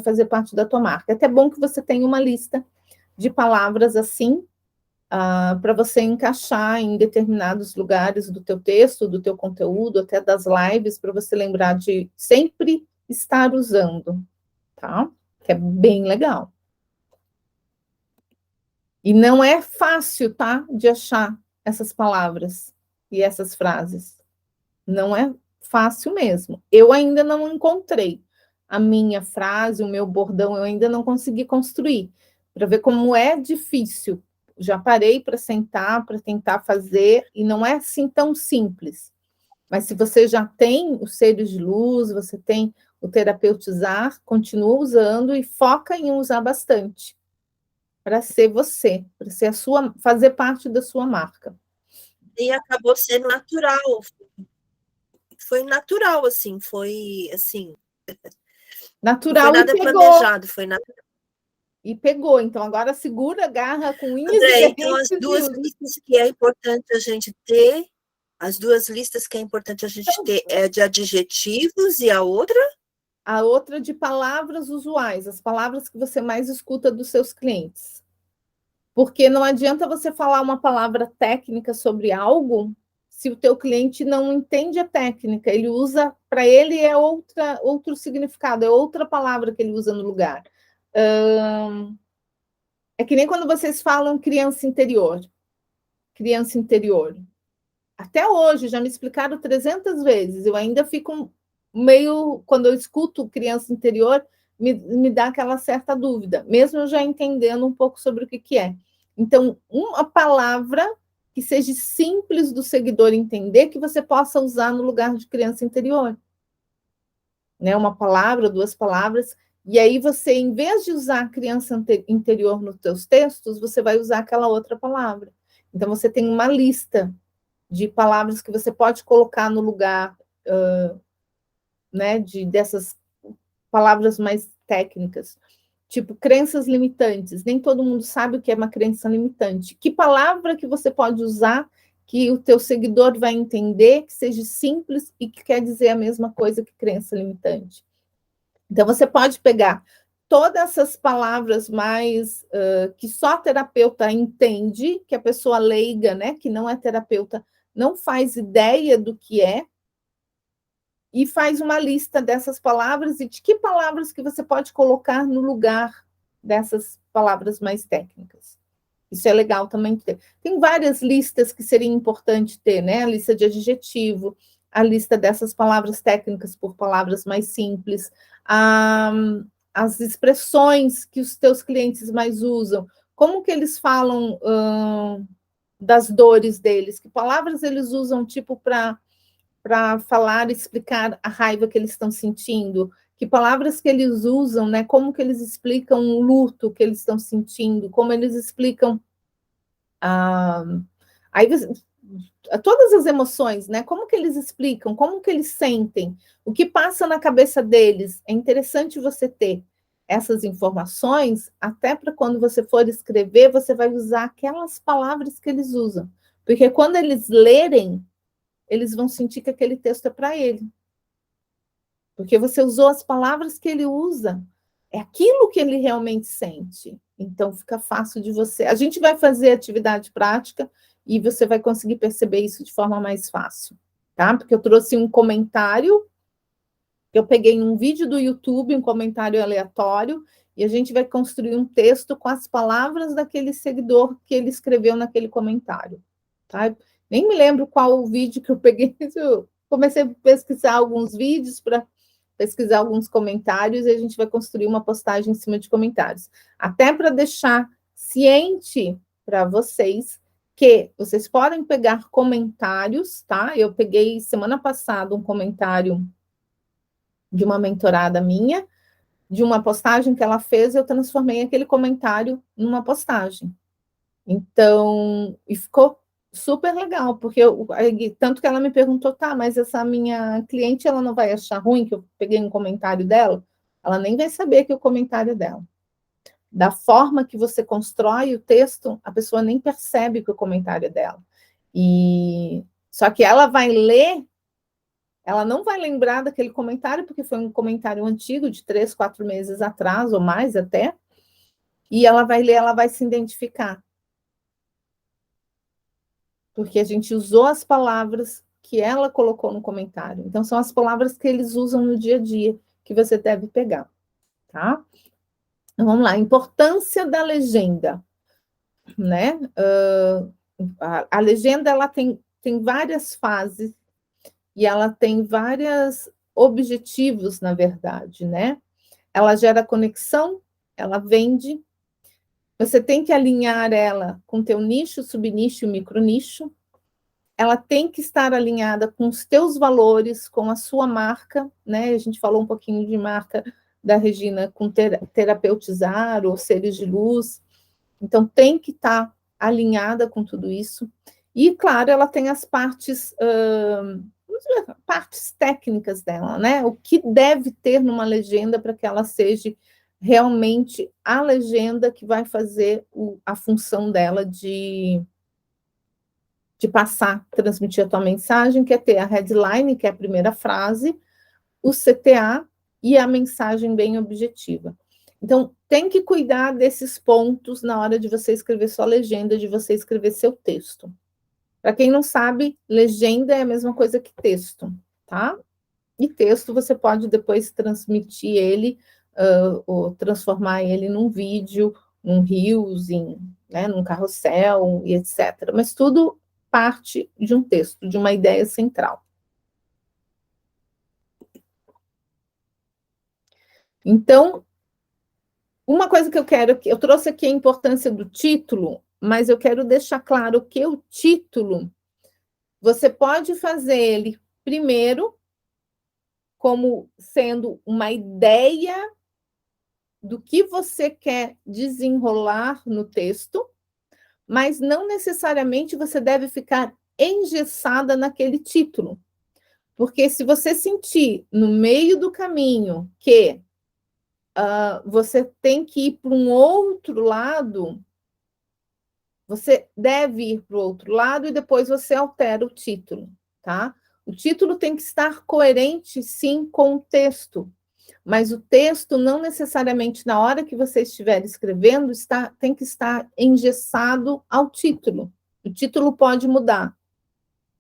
fazer parte da tua marca. É até bom que você tenha uma lista de palavras assim, para você encaixar em determinados lugares do teu texto, do teu conteúdo, até das lives, para você lembrar de sempre estar usando, tá? Que é bem legal. E não é fácil, tá? De achar essas palavras e essas frases. Não é fácil mesmo. Eu ainda não encontrei a minha frase, o meu bordão, eu ainda não consegui construir, para ver como é difícil. Já parei para sentar, para tentar fazer, e não é assim tão simples. Mas se você já tem os seres de luz, você tem o terapeutizar, continua usando e foca em usar bastante, para ser você, para ser fazer parte da sua marca. E acabou sendo natural. Foi natural, assim, foi assim. Não foi Natural e nada pegou. planejado, foi natural. E pegou. Então, agora segura, agarra com unhas e André, então dentes e usa. as duas listas que é importante a gente ter é de adjetivos e a outra? A outra de palavras usuais, as palavras que você mais escuta dos seus clientes. Porque não adianta você falar uma palavra técnica sobre algo se o teu cliente não entende a técnica. Ele usa, para ele é outro significado, é outra palavra que ele usa no lugar. É que nem quando vocês falam criança interior. Criança interior. Até hoje, já me explicaram 300 vezes, eu ainda fico meio, quando eu escuto criança interior, me dá aquela certa dúvida, mesmo eu já entendendo um pouco sobre o que é. Então, uma palavra que seja simples do seguidor entender, que você possa usar no lugar de criança interior. Né? Uma palavra, duas palavras, e aí você, em vez de usar criança interior nos teus textos, você vai usar aquela outra palavra. Então, você tem uma lista de palavras que você pode colocar no lugar, né, dessas palavras mais técnicas. Tipo, crenças limitantes. Nem todo mundo sabe o que é uma crença limitante. Que palavra que você pode usar que o teu seguidor vai entender, que seja simples e que quer dizer a mesma coisa que crença limitante? Então, você pode pegar todas essas palavras mais que só terapeuta entende, que a pessoa leiga, né, que não é terapeuta, não faz ideia do que é, e faz uma lista dessas palavras e de que palavras que você pode colocar no lugar dessas palavras mais técnicas. Isso é legal também ter. Tem várias listas que seria importante ter, né? A lista de adjetivo, a lista dessas palavras técnicas por palavras mais simples, as expressões que os teus clientes mais usam, como que eles falam das dores deles, que palavras eles usam, tipo, para falar, explicar a raiva que eles estão sentindo, que palavras que eles usam, né? Como que eles explicam o luto que eles estão sentindo, como eles explicam aí todas as emoções, né? Como que eles explicam, como que eles sentem, o que passa na cabeça deles. É interessante você ter essas informações, até para quando você for escrever, você vai usar aquelas palavras que eles usam. Porque quando eles lerem, eles vão sentir que aquele texto é para ele. Porque você usou as palavras que ele usa. É aquilo que ele realmente sente. Então, fica fácil de você. A gente vai fazer atividade prática e você vai conseguir perceber isso de forma mais fácil, tá? Porque eu trouxe um comentário, eu peguei um vídeo do YouTube, um comentário aleatório, e a gente vai construir um texto com as palavras daquele seguidor que ele escreveu naquele comentário, tá? Nem me lembro qual o vídeo que eu peguei, eu comecei a pesquisar alguns vídeos para pesquisar alguns comentários e a gente vai construir uma postagem em cima de comentários. Até para deixar ciente para vocês que vocês podem pegar comentários, tá? Eu peguei semana passada um comentário de uma mentorada minha, de uma postagem que ela fez, eu transformei aquele comentário numa postagem. Então, e ficou super legal, porque tanto que ela me perguntou, tá, mas essa minha cliente, ela não vai achar ruim que eu peguei um comentário dela? Ela nem vai saber que é o comentário dela. Da forma que você constrói o texto, a pessoa nem percebe que o comentário é dela. Só que ela vai ler, ela não vai lembrar daquele comentário, porque foi um comentário antigo, de 3, 4 meses atrás, ou mais até, e ela vai ler, ela vai se identificar. Porque a gente usou as palavras que ela colocou no comentário. Então, são as palavras que eles usam no dia a dia, que você deve pegar, tá? Então, vamos lá, importância da legenda, né? A legenda, ela tem várias fases, e ela tem vários objetivos, na verdade, né? Ela gera conexão, ela vende, você tem que alinhar ela com teu nicho, subnicho e micronicho, ela tem que estar alinhada com os teus valores, com a sua marca, né? A gente falou um pouquinho de marca da Regina com terapeutizar ou seres de luz. Então, tem que estar alinhada com tudo isso. E, claro, ela tem as partes técnicas dela, né? O que deve ter numa legenda para que ela seja realmente a legenda que vai fazer a função dela de passar, transmitir a tua mensagem, que é ter a headline, que é a primeira frase, o CTA e a mensagem bem objetiva. Então, tem que cuidar desses pontos na hora de você escrever sua legenda, de você escrever seu texto. Para quem não sabe, legenda é a mesma coisa que texto, tá? E texto você pode depois transmitir ele, ou transformar ele num vídeo, num reels, né, num carrossel, e etc. Mas tudo parte de um texto, de uma ideia central. Então, uma coisa que eu trouxe aqui a importância do título, mas eu quero deixar claro que o título, você pode fazer ele primeiro como sendo uma ideia do que você quer desenrolar no texto, mas não necessariamente você deve ficar engessada naquele título. Porque se você sentir no meio do caminho que você tem que ir para um outro lado, você deve ir para o outro lado e depois você altera o título, tá? O título tem que estar coerente, sim, com o texto, mas o texto não necessariamente na hora que você estiver escrevendo tem que estar engessado ao título. O título pode mudar,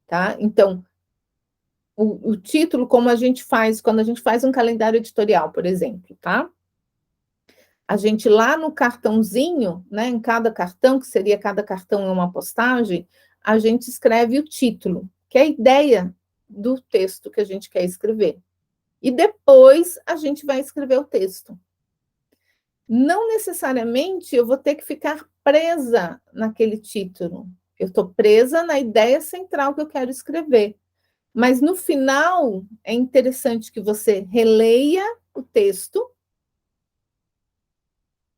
tá? Então, o título, como a gente faz quando a gente faz um calendário editorial, por exemplo, tá? A gente lá no cartãozinho, né, em cada cartão, que seria cada cartão é uma postagem, a gente escreve o título, que é a ideia do texto que a gente quer escrever. E depois a gente vai escrever o texto. Não necessariamente eu vou ter que ficar presa naquele título. Eu estou presa na ideia central que eu quero escrever. Mas no final é interessante que você releia o texto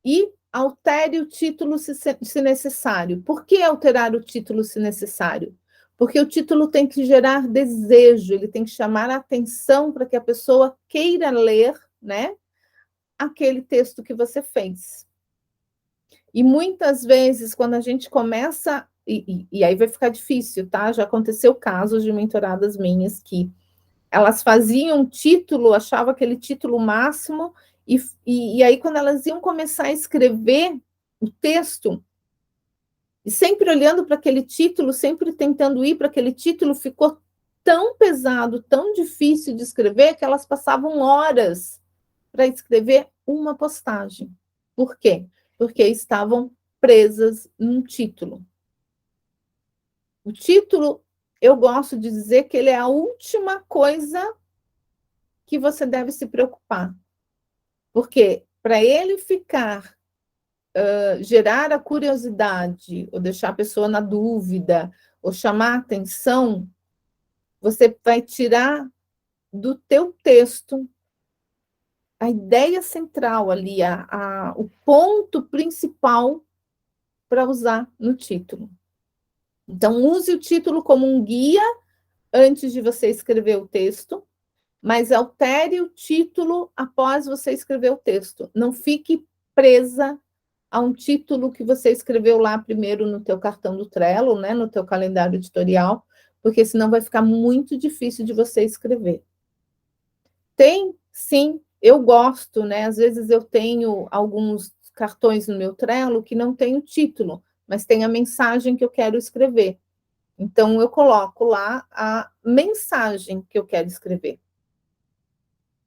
e altere o título se necessário. Por que alterar o título se necessário? Porque o título tem que gerar desejo, ele tem que chamar a atenção para que a pessoa queira ler, né, aquele texto que você fez. E muitas vezes, quando a gente começa, e aí vai ficar difícil, tá? Já aconteceu casos de mentoradas minhas que elas faziam título, achavam aquele título máximo, e aí quando elas iam começar a escrever o texto, e sempre olhando para aquele título, sempre tentando ir para aquele título, ficou tão pesado, tão difícil de escrever, que elas passavam horas para escrever uma postagem. Por quê? Porque estavam presas num título. O título, eu gosto de dizer que ele é a última coisa que você deve se preocupar. Porque para ele ficar, gerar a curiosidade, ou deixar a pessoa na dúvida, ou chamar a atenção, você vai tirar do teu texto a ideia central ali, o ponto principal para usar no título. Então, use o título como um guia antes de você escrever o texto, mas altere o título após você escrever o texto. Não fique presa a um título que você escreveu lá primeiro no teu cartão do Trello, né, no teu calendário editorial, porque senão vai ficar muito difícil de você escrever. Tem, sim, eu gosto, né? Às vezes eu tenho alguns cartões no meu Trello que não tem o título, mas tem a mensagem que eu quero escrever. Então, eu coloco lá a mensagem que eu quero escrever.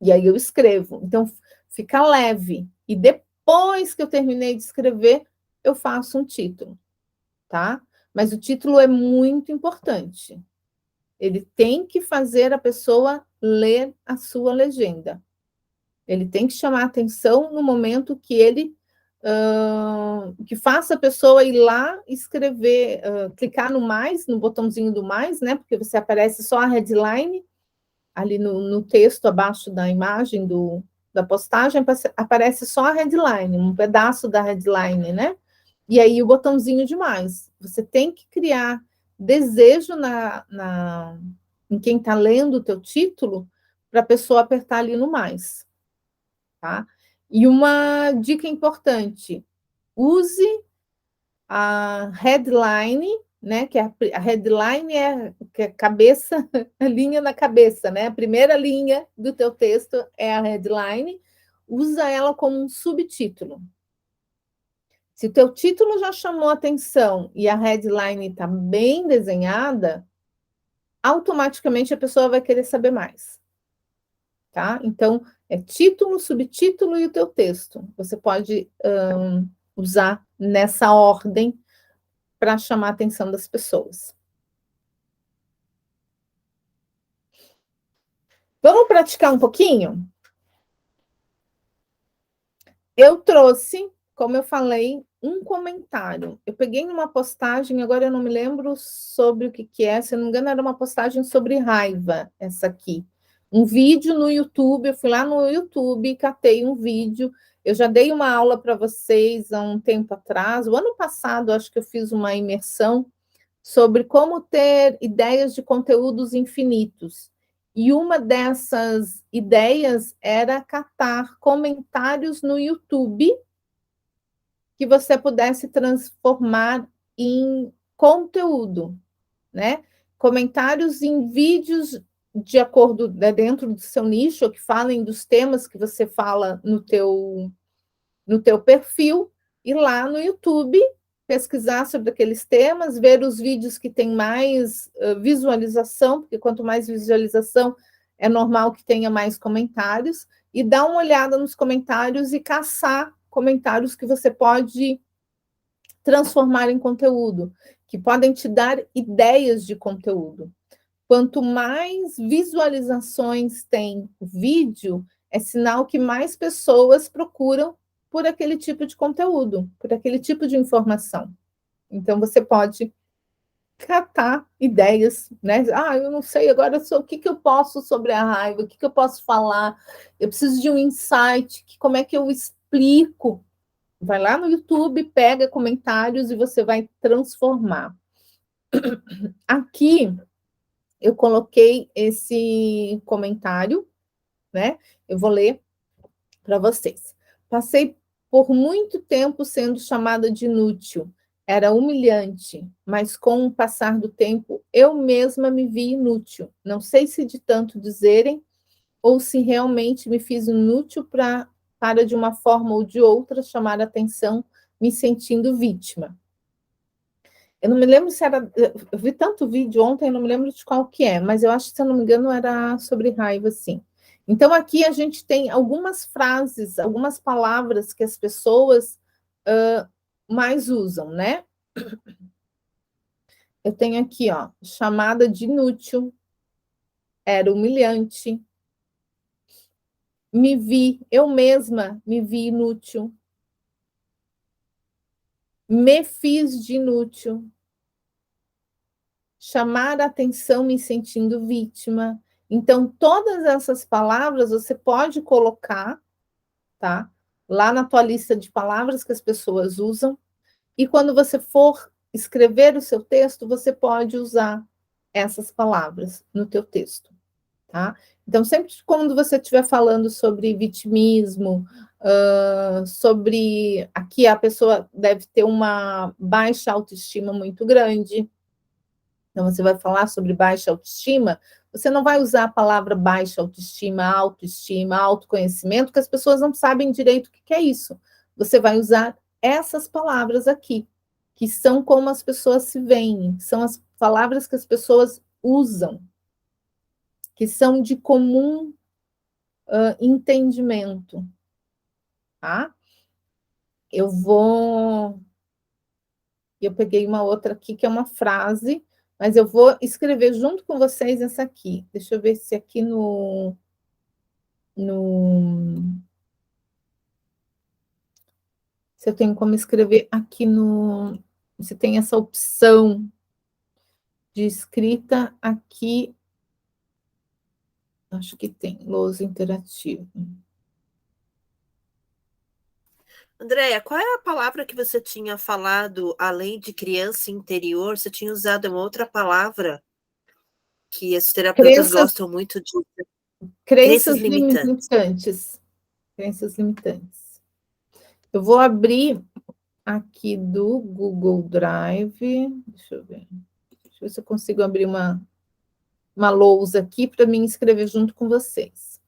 E aí eu escrevo. Então, fica leve. E depois que eu terminei de escrever, eu faço um título, tá? Mas o título é muito importante. Ele tem que fazer a pessoa ler a sua legenda. Ele tem que chamar a atenção no momento que ele que faça a pessoa ir lá escrever, clicar no mais, no botãozinho do mais, né? Porque você aparece só a headline ali no texto abaixo da imagem da postagem, aparece só a headline, um pedaço da headline, né? E aí o botãozinho de mais. Você tem que criar desejo em quem está lendo o teu título para a pessoa apertar ali no mais, tá? E uma dica importante, use a headline, né? Que a headline que é cabeça, a linha na cabeça, né? A primeira linha do teu texto é a headline, usa ela como um subtítulo. Se o teu título já chamou atenção e a headline está bem desenhada, automaticamente a pessoa vai querer saber mais. Tá? Então, é título, subtítulo e o teu texto. Você pode usar nessa ordem para chamar a atenção das pessoas. Vamos praticar um pouquinho? Eu trouxe, como eu falei, um comentário. Eu peguei uma postagem, agora eu não me lembro sobre o que é, se eu não me engano, era uma postagem sobre raiva, essa aqui. Um vídeo no YouTube, eu fui lá no YouTube, catei um vídeo. Eu já dei uma aula para vocês há um tempo atrás. O ano passado, acho que eu fiz uma imersão sobre como ter ideias de conteúdos infinitos. E uma dessas ideias era catar comentários no YouTube que você pudesse transformar em conteúdo, né? Comentários em vídeos de acordo dentro do seu nicho, que falem dos temas que você fala no teu perfil, e lá no YouTube pesquisar sobre aqueles temas, ver os vídeos que têm mais visualização, porque quanto mais visualização, é normal que tenha mais comentários, e dar uma olhada nos comentários e caçar comentários que você pode transformar em conteúdo, que podem te dar ideias de conteúdo. Quanto mais visualizações tem o vídeo, é sinal que mais pessoas procuram por aquele tipo de conteúdo, por aquele tipo de informação. Então, você pode catar ideias, né? Ah, eu não sei agora o que eu posso sobre a raiva, o que eu posso falar, eu preciso de um insight, como é que eu explico? Vai lá no YouTube, pega comentários e você vai transformar. Aqui eu coloquei esse comentário, né? Eu vou ler para vocês. Passei por muito tempo sendo chamada de inútil. Era humilhante, mas com o passar do tempo eu mesma me vi inútil. Não sei se de tanto dizerem ou se realmente me fiz inútil para de uma forma ou de outra chamar a atenção, me sentindo vítima. Eu não me lembro se era. Eu vi tanto vídeo ontem, eu não me lembro de qual que é, mas eu acho que, se eu não me engano, era sobre raiva, sim. Então, aqui a gente tem algumas frases, algumas palavras que as pessoas mais usam, né? Eu tenho aqui, ó, chamada de inútil, era humilhante, eu mesma me vi inútil, me fiz de inútil, chamar a atenção me sentindo vítima. Então, todas essas palavras você pode colocar, tá? Lá na tua lista de palavras que as pessoas usam. E quando você for escrever o seu texto, você pode usar essas palavras no teu texto, tá? Então, sempre quando você estiver falando sobre vitimismo, sobre aqui a pessoa deve ter uma baixa autoestima muito grande, então você vai falar sobre baixa autoestima, você não vai usar a palavra baixa autoestima, autoconhecimento, porque as pessoas não sabem direito o que é isso. Você vai usar essas palavras aqui, que são como as pessoas se veem, são as palavras que as pessoas usam, que são de comum entendimento, tá? Eu vou. Eu peguei uma outra aqui, que é uma frase, mas eu vou escrever junto com vocês essa aqui. Deixa eu ver se aqui no se eu tenho como escrever aqui no. Se tem essa opção de escrita aqui. Acho que tem, lousa interativa. Andréia, qual é a palavra que você tinha falado, além de criança interior? Você tinha usado uma outra palavra que os terapeutas Crenças, gostam muito de crenças crenças limitantes. limitantes. Crenças limitantes. Eu vou abrir aqui do Google Drive. Deixa eu ver. Deixa eu ver se eu consigo abrir uma lousa aqui para mim escrever junto com vocês.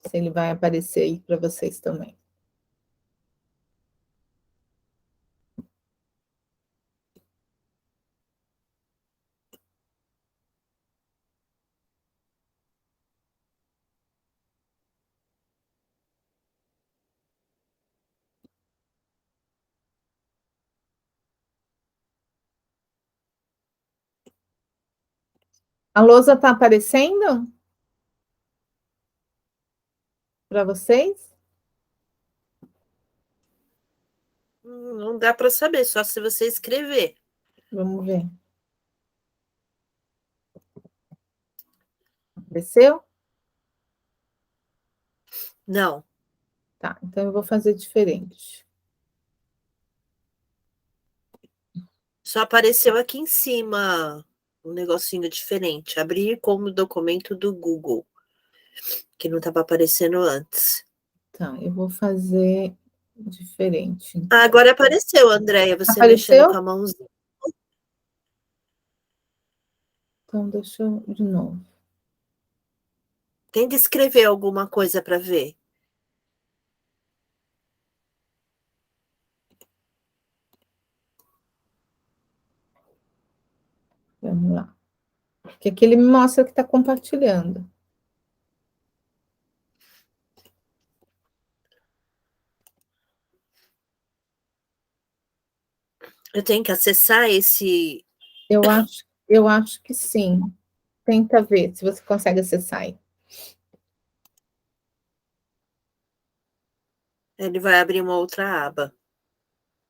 Se ele vai aparecer aí para vocês também. A lousa está aparecendo para vocês? Não dá para saber, só se você escrever. Vamos ver. Desceu? Não. Tá, então eu vou fazer diferente. Só apareceu aqui em cima um negocinho diferente. Abrir como documento do Google, que não estava aparecendo antes. Tá, eu vou fazer diferente. Ah, agora apareceu, Andréia, você mexendo com Apareceu? a mãozinha. Então, deixa eu de novo. Tenta escrever alguma coisa para ver. Vamos lá. Porque aqui ele me mostra que está compartilhando. Eu tenho que acessar esse. Eu acho que sim. Tenta ver se você consegue acessar aí. Ele vai abrir uma outra aba.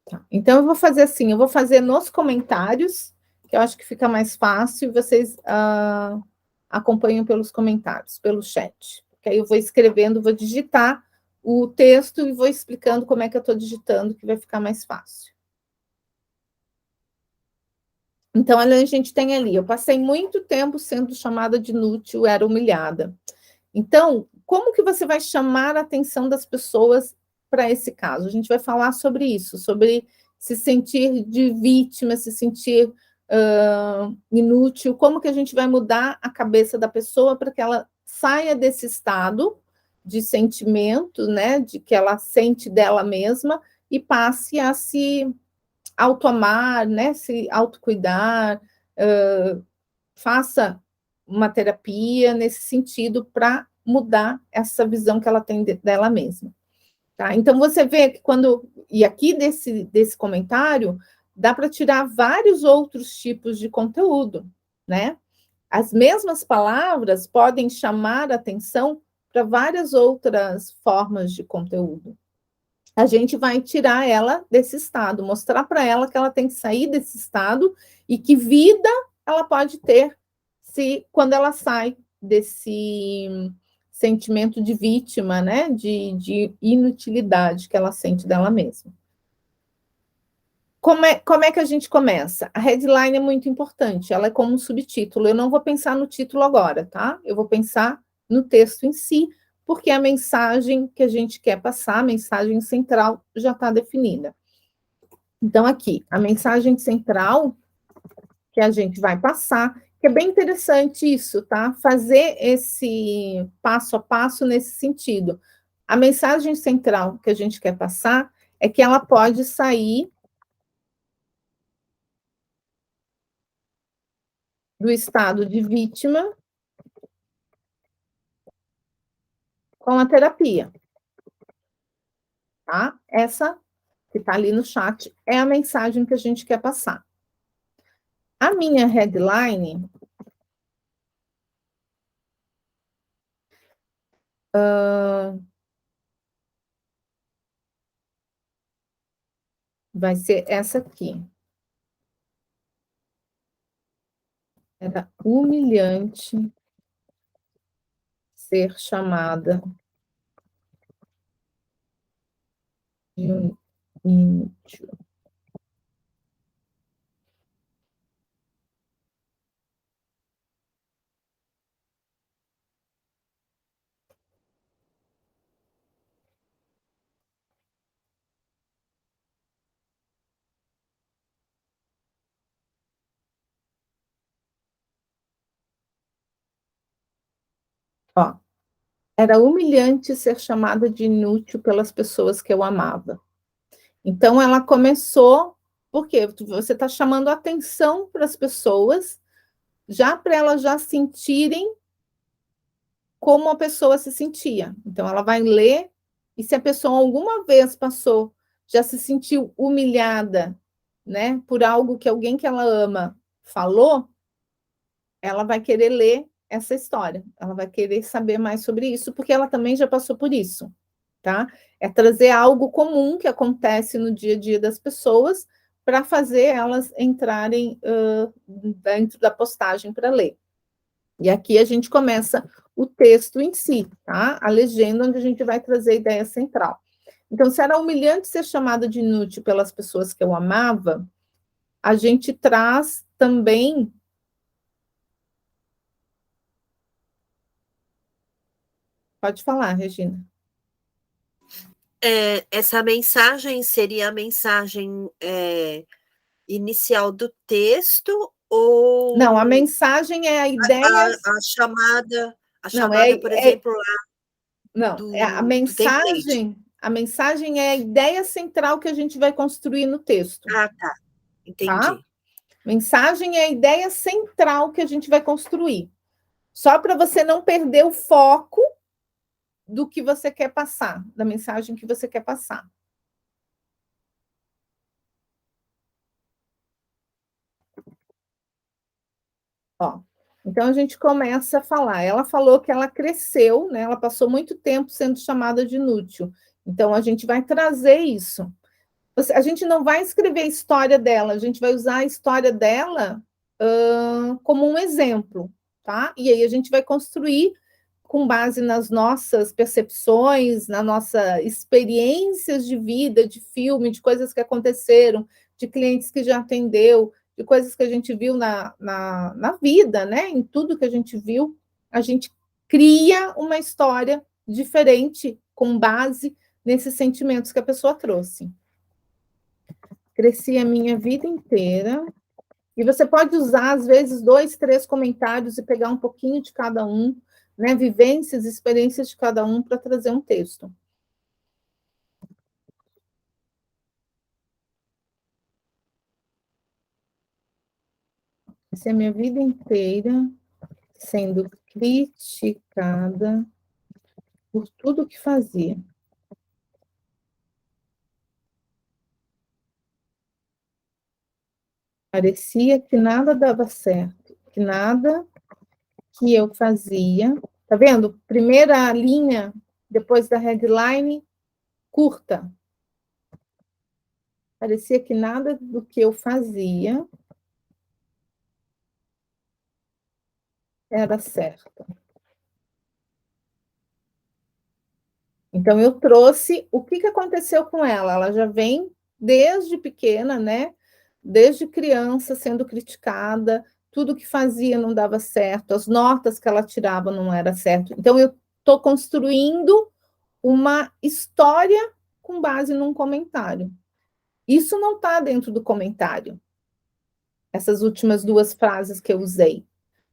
Tá. Então, eu vou fazer assim, eu vou fazer nos comentários, que eu acho que fica mais fácil, e vocês acompanham pelos comentários, pelo chat. Porque aí eu vou escrevendo, vou digitar o texto e vou explicando como é que eu estou digitando, que vai ficar mais fácil. Então, a gente tem ali, eu passei muito tempo sendo chamada de inútil, era humilhada. Então, como que você vai chamar a atenção das pessoas para esse caso? A gente vai falar sobre isso, sobre se sentir de vítima, se sentir inútil, como que a gente vai mudar a cabeça da pessoa para que ela saia desse estado de sentimento, né, de que ela sente dela mesma e passe a se autoamar, né, se autocuidar, faça uma terapia nesse sentido para mudar essa visão que ela tem dela mesma. Tá? Então, você vê que quando... E aqui desse comentário, dá para tirar vários outros tipos de conteúdo, né? As mesmas palavras podem chamar atenção para várias outras formas de conteúdo. A gente vai tirar ela desse estado, mostrar para ela que ela tem que sair desse estado e que vida ela pode ter quando ela sai desse sentimento de vítima, né? De inutilidade que ela sente dela mesma. Como é que a gente começa? A headline é muito importante, ela é como um subtítulo. Eu não vou pensar no título agora, tá? Eu vou pensar no texto em si, porque a mensagem que a gente quer passar, a mensagem central, já está definida. Então, aqui, a mensagem central que a gente vai passar, que é bem interessante isso, tá? Fazer esse passo a passo nesse sentido. A mensagem central que a gente quer passar é que ela pode sair do estado de vítima com a terapia, tá? Essa que está ali no chat é a mensagem que a gente quer passar. A minha headline vai ser essa aqui. Era humilhante ser chamada de inútil. Ó, era humilhante ser chamada de inútil pelas pessoas que eu amava. Então, ela começou, porque você está chamando atenção para as pessoas, já para elas já sentirem como a pessoa se sentia. Então, ela vai ler, e se a pessoa alguma vez passou, já se sentiu humilhada, né, por algo que alguém que ela ama falou, ela vai querer ler essa história, ela vai querer saber mais sobre isso, porque ela também já passou por isso, tá? É trazer algo comum que acontece no dia a dia das pessoas para fazer elas entrarem dentro da postagem para ler. E aqui a gente começa o texto em si, tá? A legenda, onde a gente vai trazer a ideia central. Então, se era humilhante ser chamada de inútil pelas pessoas que eu amava, a gente traz também. Pode falar, Regina. Essa mensagem seria a mensagem inicial do texto ou Não, a mensagem é a ideia. a chamada, Não, por exemplo, lá não, é do template? a mensagem é a ideia central que a gente vai construir no texto, Ah, tá. tá? Entendi. Mensagem é a ideia central que a gente vai construir. Só para você não perder o foco do que você quer passar, da mensagem que você quer passar. Ó, então a gente começa a falar. Ela falou que ela cresceu, né? Ela passou muito tempo sendo chamada de inútil. Então a gente vai trazer isso. A gente não vai escrever a história dela, a gente vai usar a história dela como um exemplo, tá? E aí a gente vai construir com base nas nossas percepções, nas nossas experiências de vida, de filme, de coisas que aconteceram, de clientes que já atendeu, de coisas que a gente viu na vida, né? Em tudo que a gente viu, a gente cria uma história diferente com base nesses sentimentos que a pessoa trouxe. Cresci a minha vida inteira. E você pode usar, às vezes, 2, 3 comentários e pegar um pouquinho de cada um, né? Vivências, experiências de cada um para trazer um texto. Cresci a minha vida inteira sendo criticada por tudo que fazia. Parecia que nada dava certo, que nada que eu fazia. Tá vendo? Primeira linha, depois da headline, curta. Parecia que nada do que eu fazia era certo. Então, eu trouxe o que aconteceu com ela. Ela já vem desde pequena, né? Desde criança sendo criticada, tudo que fazia não dava certo, as notas que ela tirava não era certo. Então, eu estou construindo uma história com base num comentário. Isso não está dentro do comentário, essas últimas 2 frases que eu usei.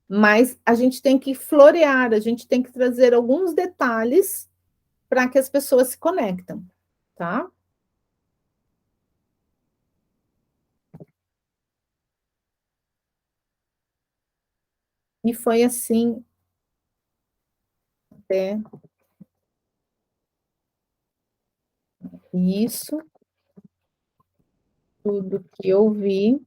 Mas a gente tem que florear, a gente tem que trazer alguns detalhes para que as pessoas se conectem, tá? E foi assim até isso, tudo que eu vi.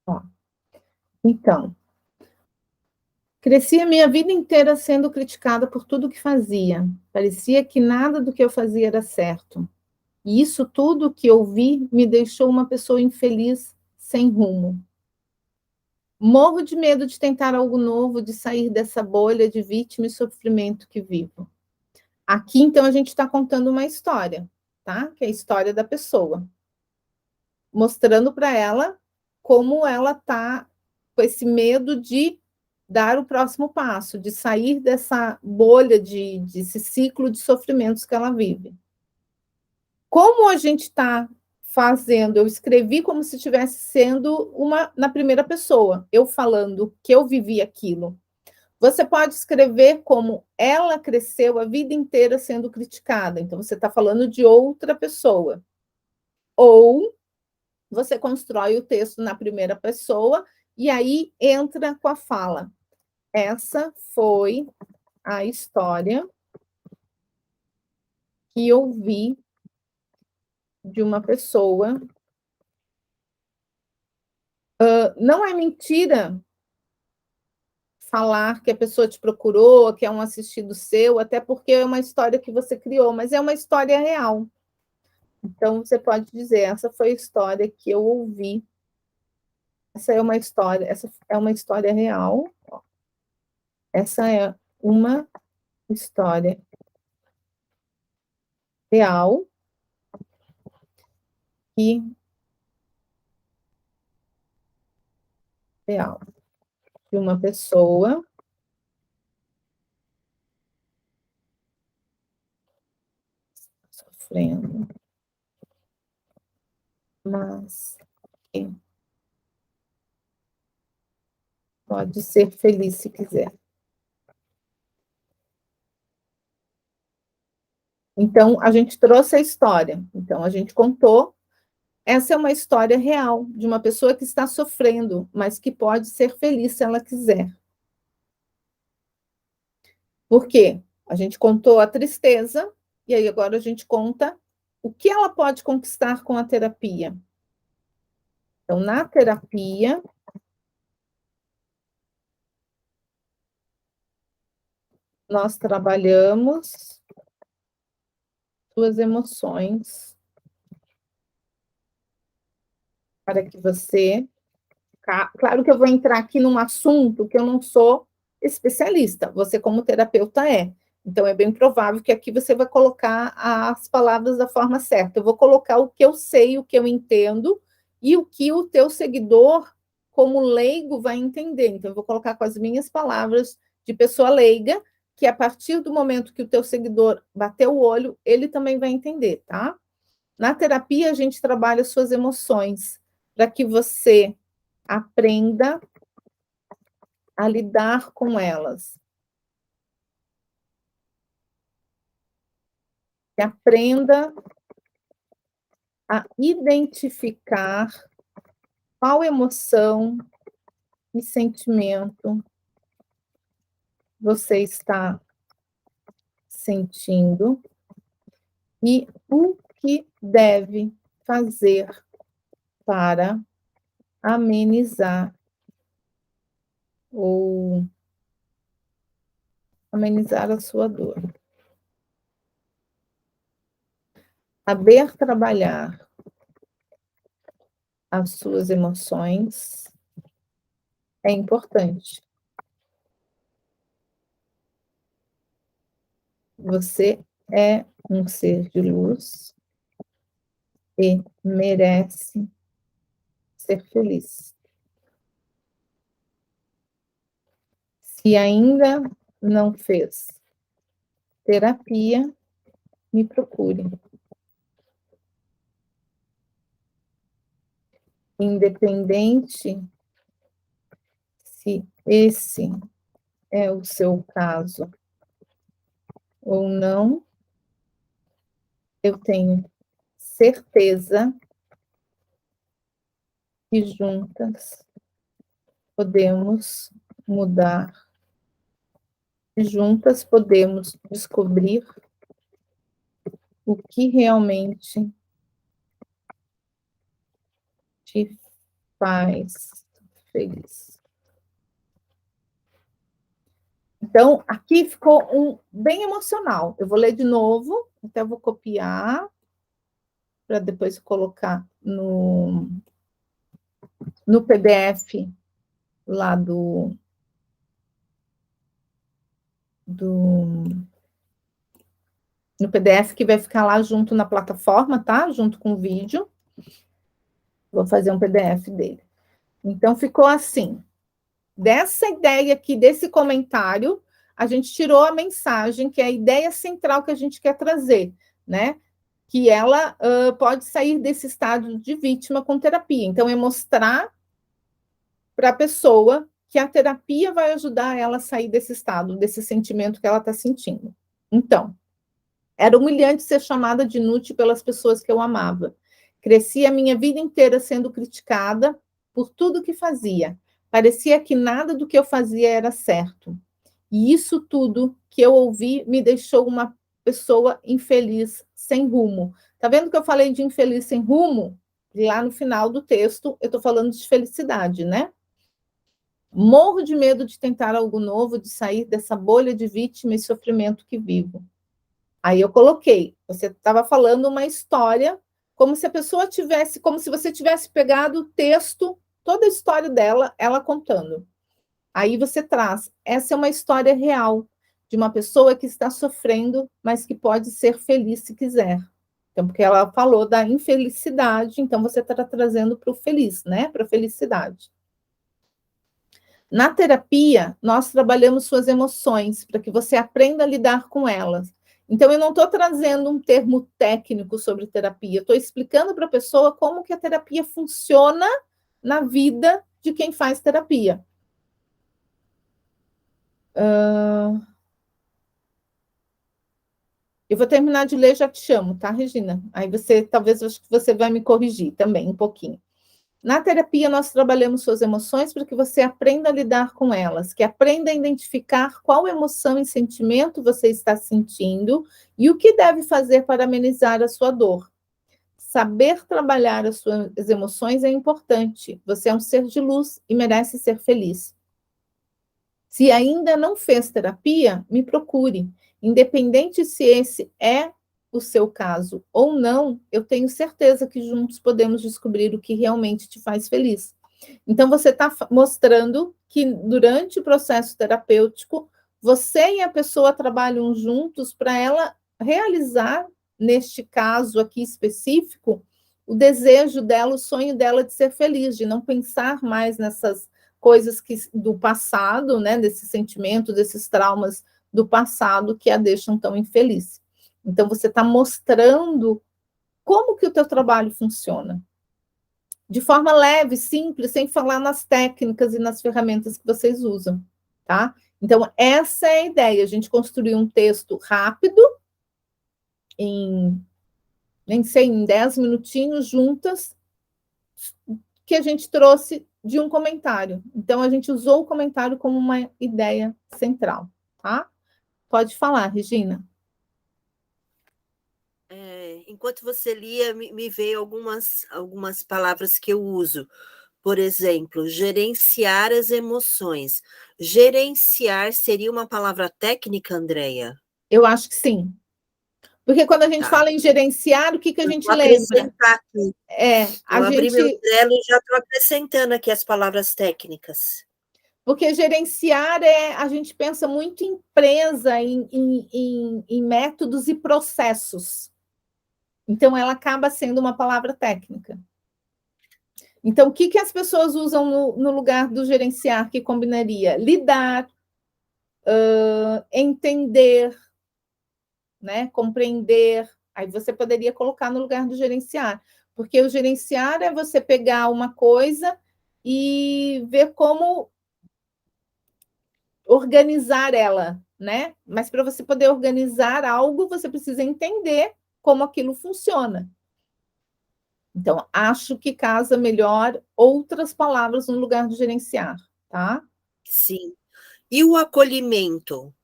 Ó. Então, cresci a minha vida inteira sendo criticada por tudo que fazia. Parecia que nada do que eu fazia era certo. E isso tudo que eu vi me deixou uma pessoa infeliz, sem rumo. Morro de medo de tentar algo novo, de sair dessa bolha de vítima e sofrimento que vivo. Aqui, então, a gente está contando uma história, tá? Que é a história da pessoa, mostrando para ela como ela está com esse medo de dar o próximo passo, de sair dessa bolha, desse ciclo de sofrimentos que ela vive. Como a gente está fazendo? Eu escrevi como se estivesse sendo na primeira pessoa, eu falando que eu vivi aquilo. Você pode escrever como ela cresceu a vida inteira sendo criticada. Então, você está falando de outra pessoa. Ou você constrói o texto na primeira pessoa e aí entra com a fala. Essa foi a história que eu vi de uma pessoa. Não é mentira falar que a pessoa te procurou, que é um assistido seu, até porque é uma história que você criou, mas é uma história real. Então, você pode dizer, essa foi a história que eu ouvi. Essa é uma história real. Essa é uma história real e real de uma pessoa sofrendo, mas que pode ser feliz se quiser. Então, a gente trouxe a história. Então, a gente contou. Essa é uma história real de uma pessoa que está sofrendo, mas que pode ser feliz se ela quiser. Por quê? A gente contou a tristeza, e aí agora a gente conta o que ela pode conquistar com a terapia. Então, na terapia, nós trabalhamos suas emoções para que você... Claro que eu vou entrar aqui num assunto que eu não sou especialista, você como terapeuta é. Então, é bem provável que aqui você vai colocar as palavras da forma certa. Eu vou colocar o que eu sei, o que eu entendo, e o que o teu seguidor, como leigo, vai entender. Então, eu vou colocar com as minhas palavras de pessoa leiga, que a partir do momento que o teu seguidor bater o olho, ele também vai entender, tá? Na terapia, a gente trabalha suas emoções, para que você aprenda a lidar com elas. Que aprenda a identificar qual emoção e sentimento você está sentindo e o que deve fazer para amenizar ou amenizar a sua dor. Saber trabalhar as suas emoções é importante. Você é um ser de luz e merece ser feliz. Se ainda não fez terapia, me procure. Independente se esse é o seu caso ou não, eu tenho certeza que juntas podemos mudar, e juntas podemos descobrir o que realmente te faz feliz. Então, aqui ficou bem emocional. Eu vou ler de novo, até vou copiar, para depois colocar no PDF lá no PDF que vai ficar lá junto na plataforma, tá? Junto com o vídeo. Vou fazer um PDF dele. Então, ficou assim. dessa ideia aqui, desse comentário, a gente tirou a mensagem, que é a ideia central que a gente quer trazer, né? Que ela pode sair desse estado de vítima com terapia. Então, é mostrar para a pessoa que a terapia vai ajudar ela a sair desse estado, desse sentimento que ela está sentindo. Então, era humilhante ser chamada de inútil pelas pessoas que eu amava. Cresci a minha vida inteira sendo criticada por tudo que fazia. Parecia que nada do que eu fazia era certo. E isso tudo que eu ouvi me deixou uma pessoa infeliz, sem rumo. Tá vendo que eu falei de infeliz sem rumo? Lá no final do texto, eu estou falando de felicidade, né? Morro de medo de tentar algo novo, de sair dessa bolha de vítima e sofrimento que vivo. Aí eu coloquei, você estava falando uma história, como se a pessoa tivesse, como se você tivesse pegado o texto, toda a história dela, ela contando. Aí você traz, essa é uma história real, de uma pessoa que está sofrendo, mas que pode ser feliz se quiser. Então, porque ela falou da infelicidade, então você está trazendo para o feliz, né? Para a felicidade. Na terapia, nós trabalhamos suas emoções, para que você aprenda a lidar com elas. Então, eu não estou trazendo um termo técnico sobre terapia, estou explicando para a pessoa como que a terapia funciona na vida de quem faz terapia. Eu vou terminar de ler, já te chamo, tá, Regina? Aí você, talvez, acho que você vai me corrigir também um pouquinho. Na terapia, nós trabalhamos suas emoções para que você aprenda a lidar com elas, que aprenda a identificar qual emoção e sentimento você está sentindo e o que deve fazer para amenizar a sua dor. Saber trabalhar as suas emoções é importante. Você é um ser de luz e merece ser feliz. Se ainda não fez terapia, me procure. Independente se esse é o seu caso ou não, eu tenho certeza que juntos podemos descobrir o que realmente te faz feliz. Então, você está mostrando que durante o processo terapêutico, você e a pessoa trabalham juntos para ela realizar, neste caso aqui específico, o desejo dela, o sonho dela de ser feliz, de não pensar mais nessas coisas do passado, né, desses sentimentos, desses traumas do passado que a deixam tão infeliz. Então, você está mostrando como que o teu trabalho funciona. De forma leve, simples, sem falar nas técnicas e nas ferramentas que vocês usam, tá? Então, essa é a ideia, a gente construir um texto rápido, nem sei, em 10 minutinhos juntas, que a gente trouxe de um comentário. Então, a gente usou o comentário como uma ideia central, tá? Pode falar, Regina. Enquanto você lia, me veio algumas palavras que eu uso. Por exemplo, gerenciar as emoções. Gerenciar seria uma palavra técnica, Andréia? Eu acho que sim. Porque quando a gente Tá. fala em gerenciar, o que a gente vou lembra? acrescentar aqui. A Eu abri meu gente... Trello e já estou acrescentando aqui as palavras técnicas. Porque gerenciar a gente pensa muito em empresa, em métodos e processos. Então, ela acaba sendo uma palavra técnica. Então, o que as pessoas usam no lugar do gerenciar que combinaria? Lidar, entender, né? Compreender. Aí você poderia colocar no lugar do gerenciar. Porque o gerenciar é você pegar uma coisa e ver como organizar ela, né? Mas para você poder organizar algo, você precisa entender como aquilo funciona. Então, acho que casa melhor outras palavras no lugar de gerenciar, tá? Sim. E o acolhimento?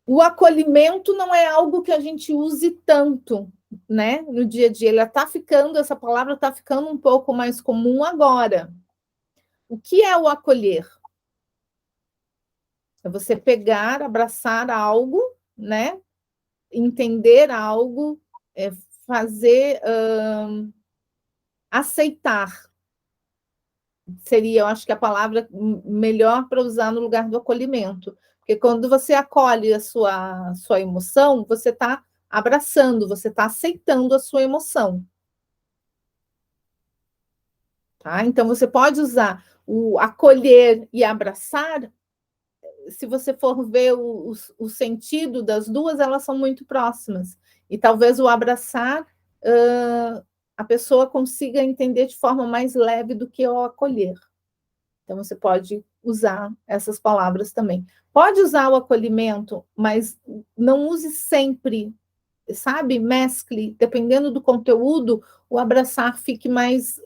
O acolhimento não é algo que a gente use tanto, né? No dia a dia, essa palavra está ficando um pouco mais comum agora. O que é o acolher? É você pegar, abraçar algo, né? Entender algo, fazer, aceitar. Seria, eu acho que a palavra melhor para usar no lugar do acolhimento. Porque quando você acolhe a sua emoção, você está abraçando, você está aceitando a sua emoção. tá? Então, você pode usar o acolher e abraçar. Se você for ver o sentido das duas, elas são muito próximas. E talvez o abraçar, a pessoa consiga entender de forma mais leve do que o acolher. Então, você pode usar essas palavras também. Pode usar o acolhimento, mas não use sempre, sabe? Mescle, dependendo do conteúdo, o abraçar fique mais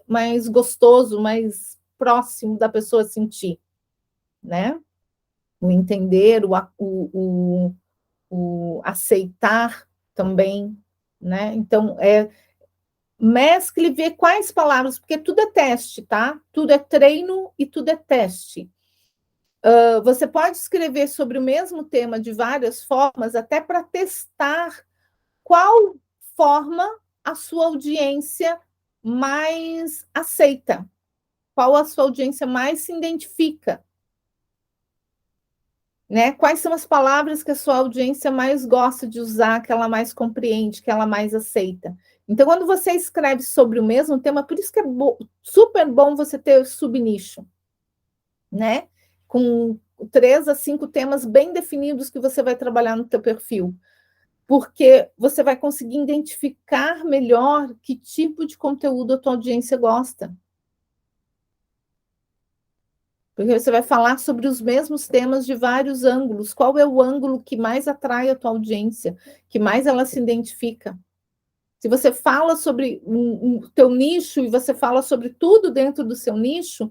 gostoso, mais próximo da pessoa sentir, né? O entender, o aceitar também, né? Então, mescle e ver quais palavras, porque tudo é teste, tá? Tudo é treino e tudo é teste. Você pode escrever sobre o mesmo tema de várias formas, até para testar qual forma a sua audiência mais aceita, qual a sua audiência mais se identifica, né? Quais são as palavras que a sua audiência mais gosta de usar, que ela mais compreende, que ela mais aceita. Então, quando você escreve sobre o mesmo tema, por isso que é super bom você ter subnicho, né? Com 3 a 5 temas bem definidos que você vai trabalhar no teu perfil. Porque você vai conseguir identificar melhor que tipo de conteúdo a tua audiência gosta. Porque você vai falar sobre os mesmos temas de vários ângulos. Qual é o ângulo que mais atrai a tua audiência, que mais ela se identifica? Se você fala sobre o teu nicho e você fala sobre tudo dentro do seu nicho,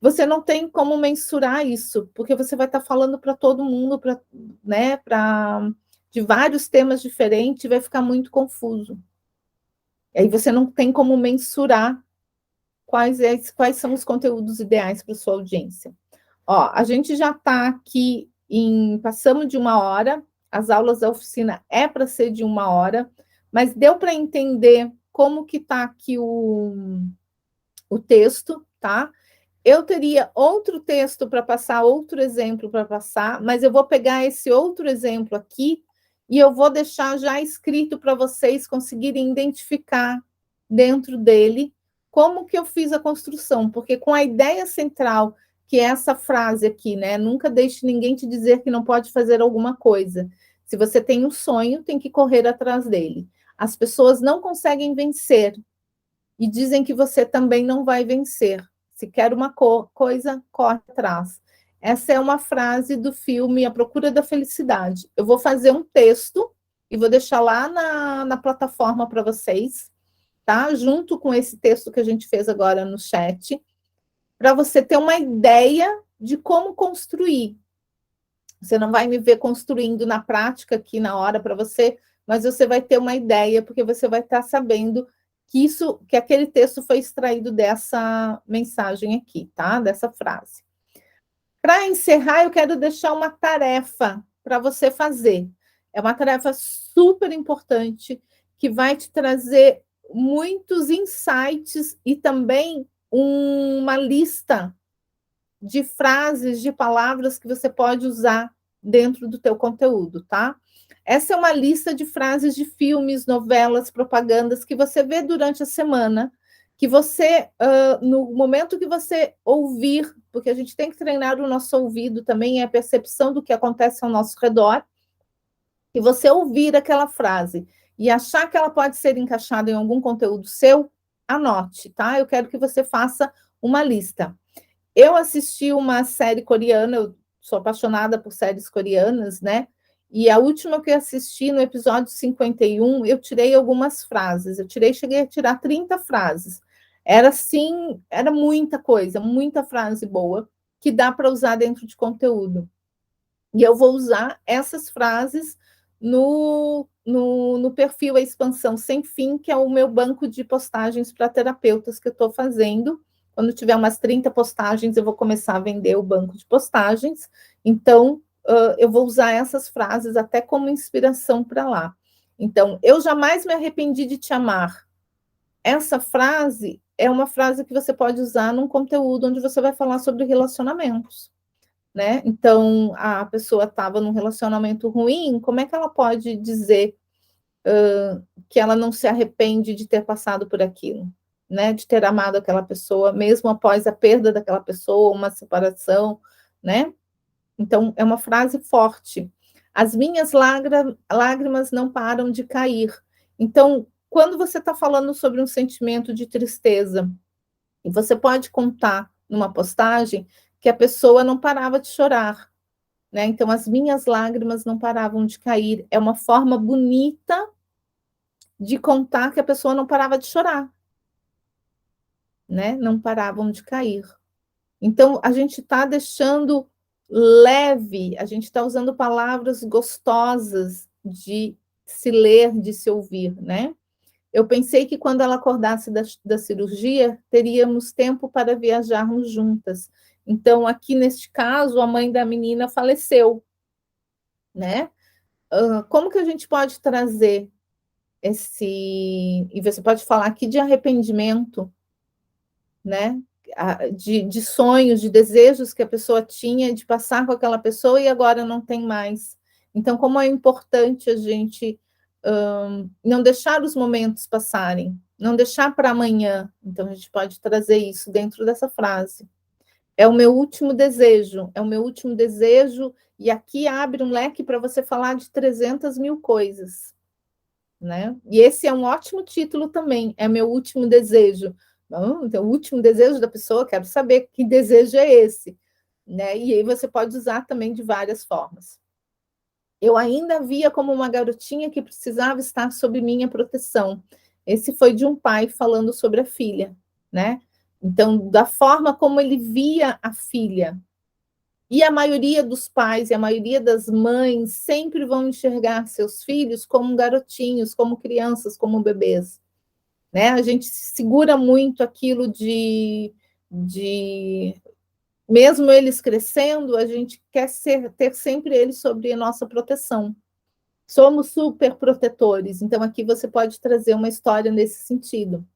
você não tem como mensurar isso, porque você vai estar falando para todo mundo, né, de vários temas diferentes, vai ficar muito confuso. E aí você não tem como mensurar quais são os conteúdos ideais para sua audiência. Ó, a gente já está aqui passamos de 1 hora, as aulas da oficina é para ser de 1 hora, mas deu para entender como que está aqui o texto, tá? Eu teria outro texto para passar, outro exemplo para passar, mas eu vou pegar esse outro exemplo aqui e eu vou deixar já escrito para vocês conseguirem identificar dentro dele como que eu fiz a construção, porque com a ideia central, que é essa frase aqui, né? Nunca deixe ninguém te dizer que não pode fazer alguma coisa. Se você tem um sonho, tem que correr atrás dele. As pessoas não conseguem vencer e dizem que você também não vai vencer. Se quer uma coisa, corre atrás. Essa é uma frase do filme A Procura da Felicidade. Eu vou fazer um texto e vou deixar lá na plataforma para vocês, tá? Junto com esse texto que a gente fez agora no chat, para você ter uma ideia de como construir. Você não vai me ver construindo na prática aqui na hora para você, mas você vai ter uma ideia, porque você vai estar sabendo que aquele texto foi extraído dessa mensagem aqui, tá? Dessa frase. Para encerrar, eu quero deixar uma tarefa para você fazer. É uma tarefa super importante que vai te trazer muitos insights e também uma lista de frases, de palavras que você pode usar dentro do teu conteúdo, tá? Essa é uma lista de frases de filmes, novelas, propagandas que você vê durante a semana, que você, no momento que você ouvir, porque a gente tem que treinar o nosso ouvido também, é a percepção do que acontece ao nosso redor, e você ouvir aquela frase e achar que ela pode ser encaixada em algum conteúdo seu, anote, tá? Eu quero que você faça uma lista. Eu assisti uma série coreana, eu sou apaixonada por séries coreanas, né? E a última que eu assisti, no episódio 51, eu tirei algumas frases. Cheguei a tirar 30 frases. Era assim, era muita coisa, muita frase boa que dá para usar dentro de conteúdo. E eu vou usar essas frases no perfil A Expansão Sem Fim, que é o meu banco de postagens para terapeutas que eu estou fazendo. Quando tiver umas 30 postagens, eu vou começar a vender o banco de postagens. Então, eu vou usar essas frases até como inspiração para lá. Então, eu jamais me arrependi de te amar. Essa frase é uma frase que você pode usar num conteúdo onde você vai falar sobre relacionamentos, né? Então, a pessoa estava num relacionamento ruim, como é que ela pode dizer que ela não se arrepende de ter passado por aquilo? né, de ter amado aquela pessoa, mesmo após a perda daquela pessoa, uma separação, né? Então, é uma frase forte. As minhas lágrimas não param de cair. Então, quando você está falando sobre um sentimento de tristeza, e você pode contar numa postagem que a pessoa não parava de chorar, né? Então, as minhas lágrimas não paravam de cair. É uma forma bonita de contar que a pessoa não parava de chorar, né? Não paravam de cair. Então, a gente está deixando leve, a gente está usando palavras gostosas de se ler, de se ouvir, né? Eu pensei que quando ela acordasse da cirurgia, teríamos tempo para viajarmos juntas. Então, aqui neste caso, a mãe da menina faleceu, né? Como que a gente pode trazer esse... E você pode falar aqui de arrependimento, né? De sonhos, de desejos que a pessoa tinha de passar com aquela pessoa e agora não tem mais. Então, como é importante a gente não deixar os momentos passarem, não deixar para amanhã. Então, a gente pode trazer isso dentro dessa frase. É o meu último desejo, é o meu último desejo, e aqui abre um leque para você falar de 300 mil coisas, né? E esse é um ótimo título também, é meu último desejo. Então, o último desejo da pessoa, quero saber que desejo é esse, né? E aí você pode usar também de várias formas. Eu ainda via como uma garotinha que precisava estar sob minha proteção. Esse foi de um pai falando sobre a filha, né? Então, da forma como ele via a filha. E a maioria dos pais e a maioria das mães sempre vão enxergar seus filhos como garotinhos, como crianças, como bebês, né? A gente segura muito aquilo de mesmo eles crescendo, a gente quer ter sempre eles sob a nossa proteção. Somos super protetores, então aqui você pode trazer uma história nesse sentido,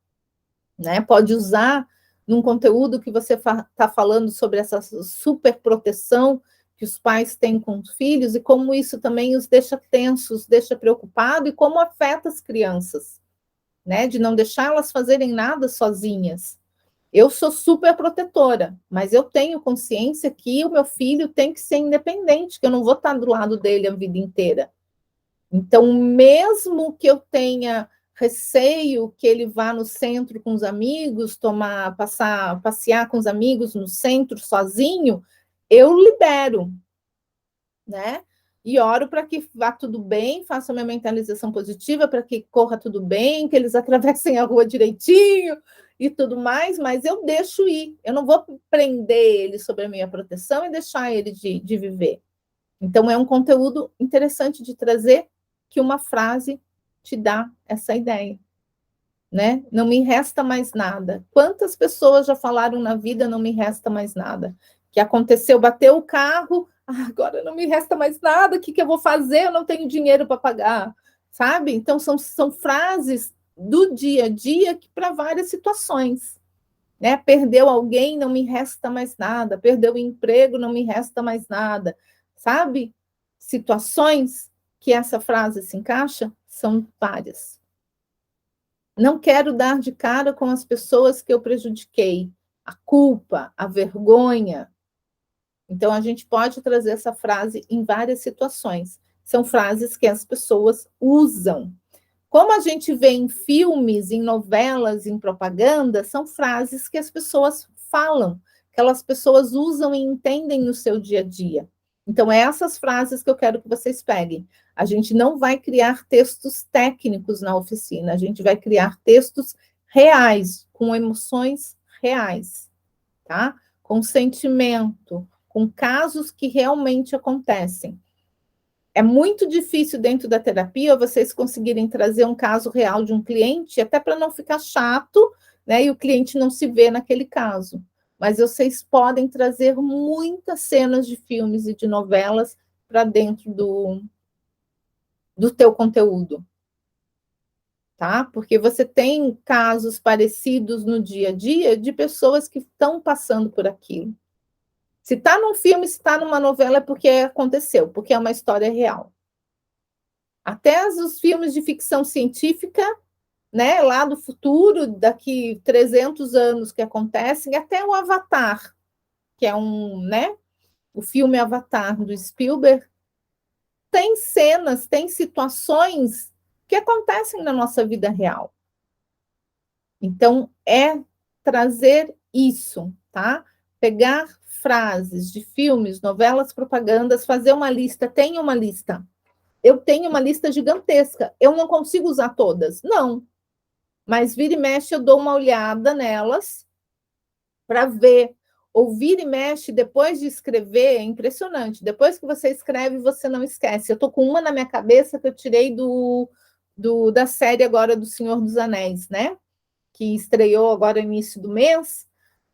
né? Pode usar num conteúdo que você está falando sobre essa super proteção que os pais têm com os filhos e como isso também os deixa tensos, deixa preocupados e como afeta as crianças, né? De não deixá-las fazerem nada sozinhas. Eu sou super protetora, mas eu tenho consciência que o meu filho tem que ser independente, que eu não vou estar do lado dele a vida inteira. Então, mesmo que eu tenha receio que ele vá no centro com os amigos, passear com os amigos no centro sozinho, eu libero, né? E oro para que vá tudo bem, faça minha mentalização positiva para que corra tudo bem, que eles atravessem a rua direitinho e tudo mais, mas eu deixo ir. Eu não vou prender ele sob a minha proteção e deixar ele de viver. Então, é um conteúdo interessante de trazer que uma frase te dá essa ideia, né? Não me resta mais nada. Quantas pessoas já falaram na vida não me resta mais nada? Que aconteceu, bateu o carro, agora não me resta mais nada, o que eu vou fazer? Eu não tenho dinheiro para pagar, sabe? Então, são frases do dia a dia que para várias situações, né? Perdeu alguém, não me resta mais nada. Perdeu o emprego, não me resta mais nada, sabe? Situações que essa frase se encaixa são várias. Não quero dar de cara com as pessoas que eu prejudiquei. A culpa, a vergonha. Então, a gente pode trazer essa frase em várias situações. São frases que as pessoas usam. Como a gente vê em filmes, em novelas, em propaganda, são frases que as pessoas falam, que as pessoas usam e entendem no seu dia a dia. Então, é essas frases que eu quero que vocês peguem. A gente não vai criar textos técnicos na oficina, a gente vai criar textos reais, com emoções reais, tá? Com sentimento, com casos que realmente acontecem. É muito difícil dentro da terapia vocês conseguirem trazer um caso real de um cliente, até para não ficar chato, né? E o cliente não se vê naquele caso. Mas vocês podem trazer muitas cenas de filmes e de novelas para dentro do teu conteúdo, tá? Porque você tem casos parecidos no dia a dia de pessoas que estão passando por aquilo. Se está num filme, se está numa novela, é porque aconteceu, porque é uma história real. Até os filmes de ficção científica né, lá do futuro, daqui 300 anos que acontecem, até o Avatar, que é né, o filme Avatar do Spielberg, tem cenas, tem situações que acontecem na nossa vida real. Então, é trazer isso, tá? Pegar frases de filmes, novelas, propagandas, fazer uma lista, tem uma lista. Eu tenho uma lista gigantesca. Eu não consigo usar todas, não. Mas vira e mexe, eu dou uma olhada nelas para ver. Ouvir e mexe depois de escrever é impressionante. Depois que você escreve, você não esquece. Eu estou com uma na minha cabeça que eu tirei da série agora do Senhor dos Anéis, né? Que estreou agora no início do mês.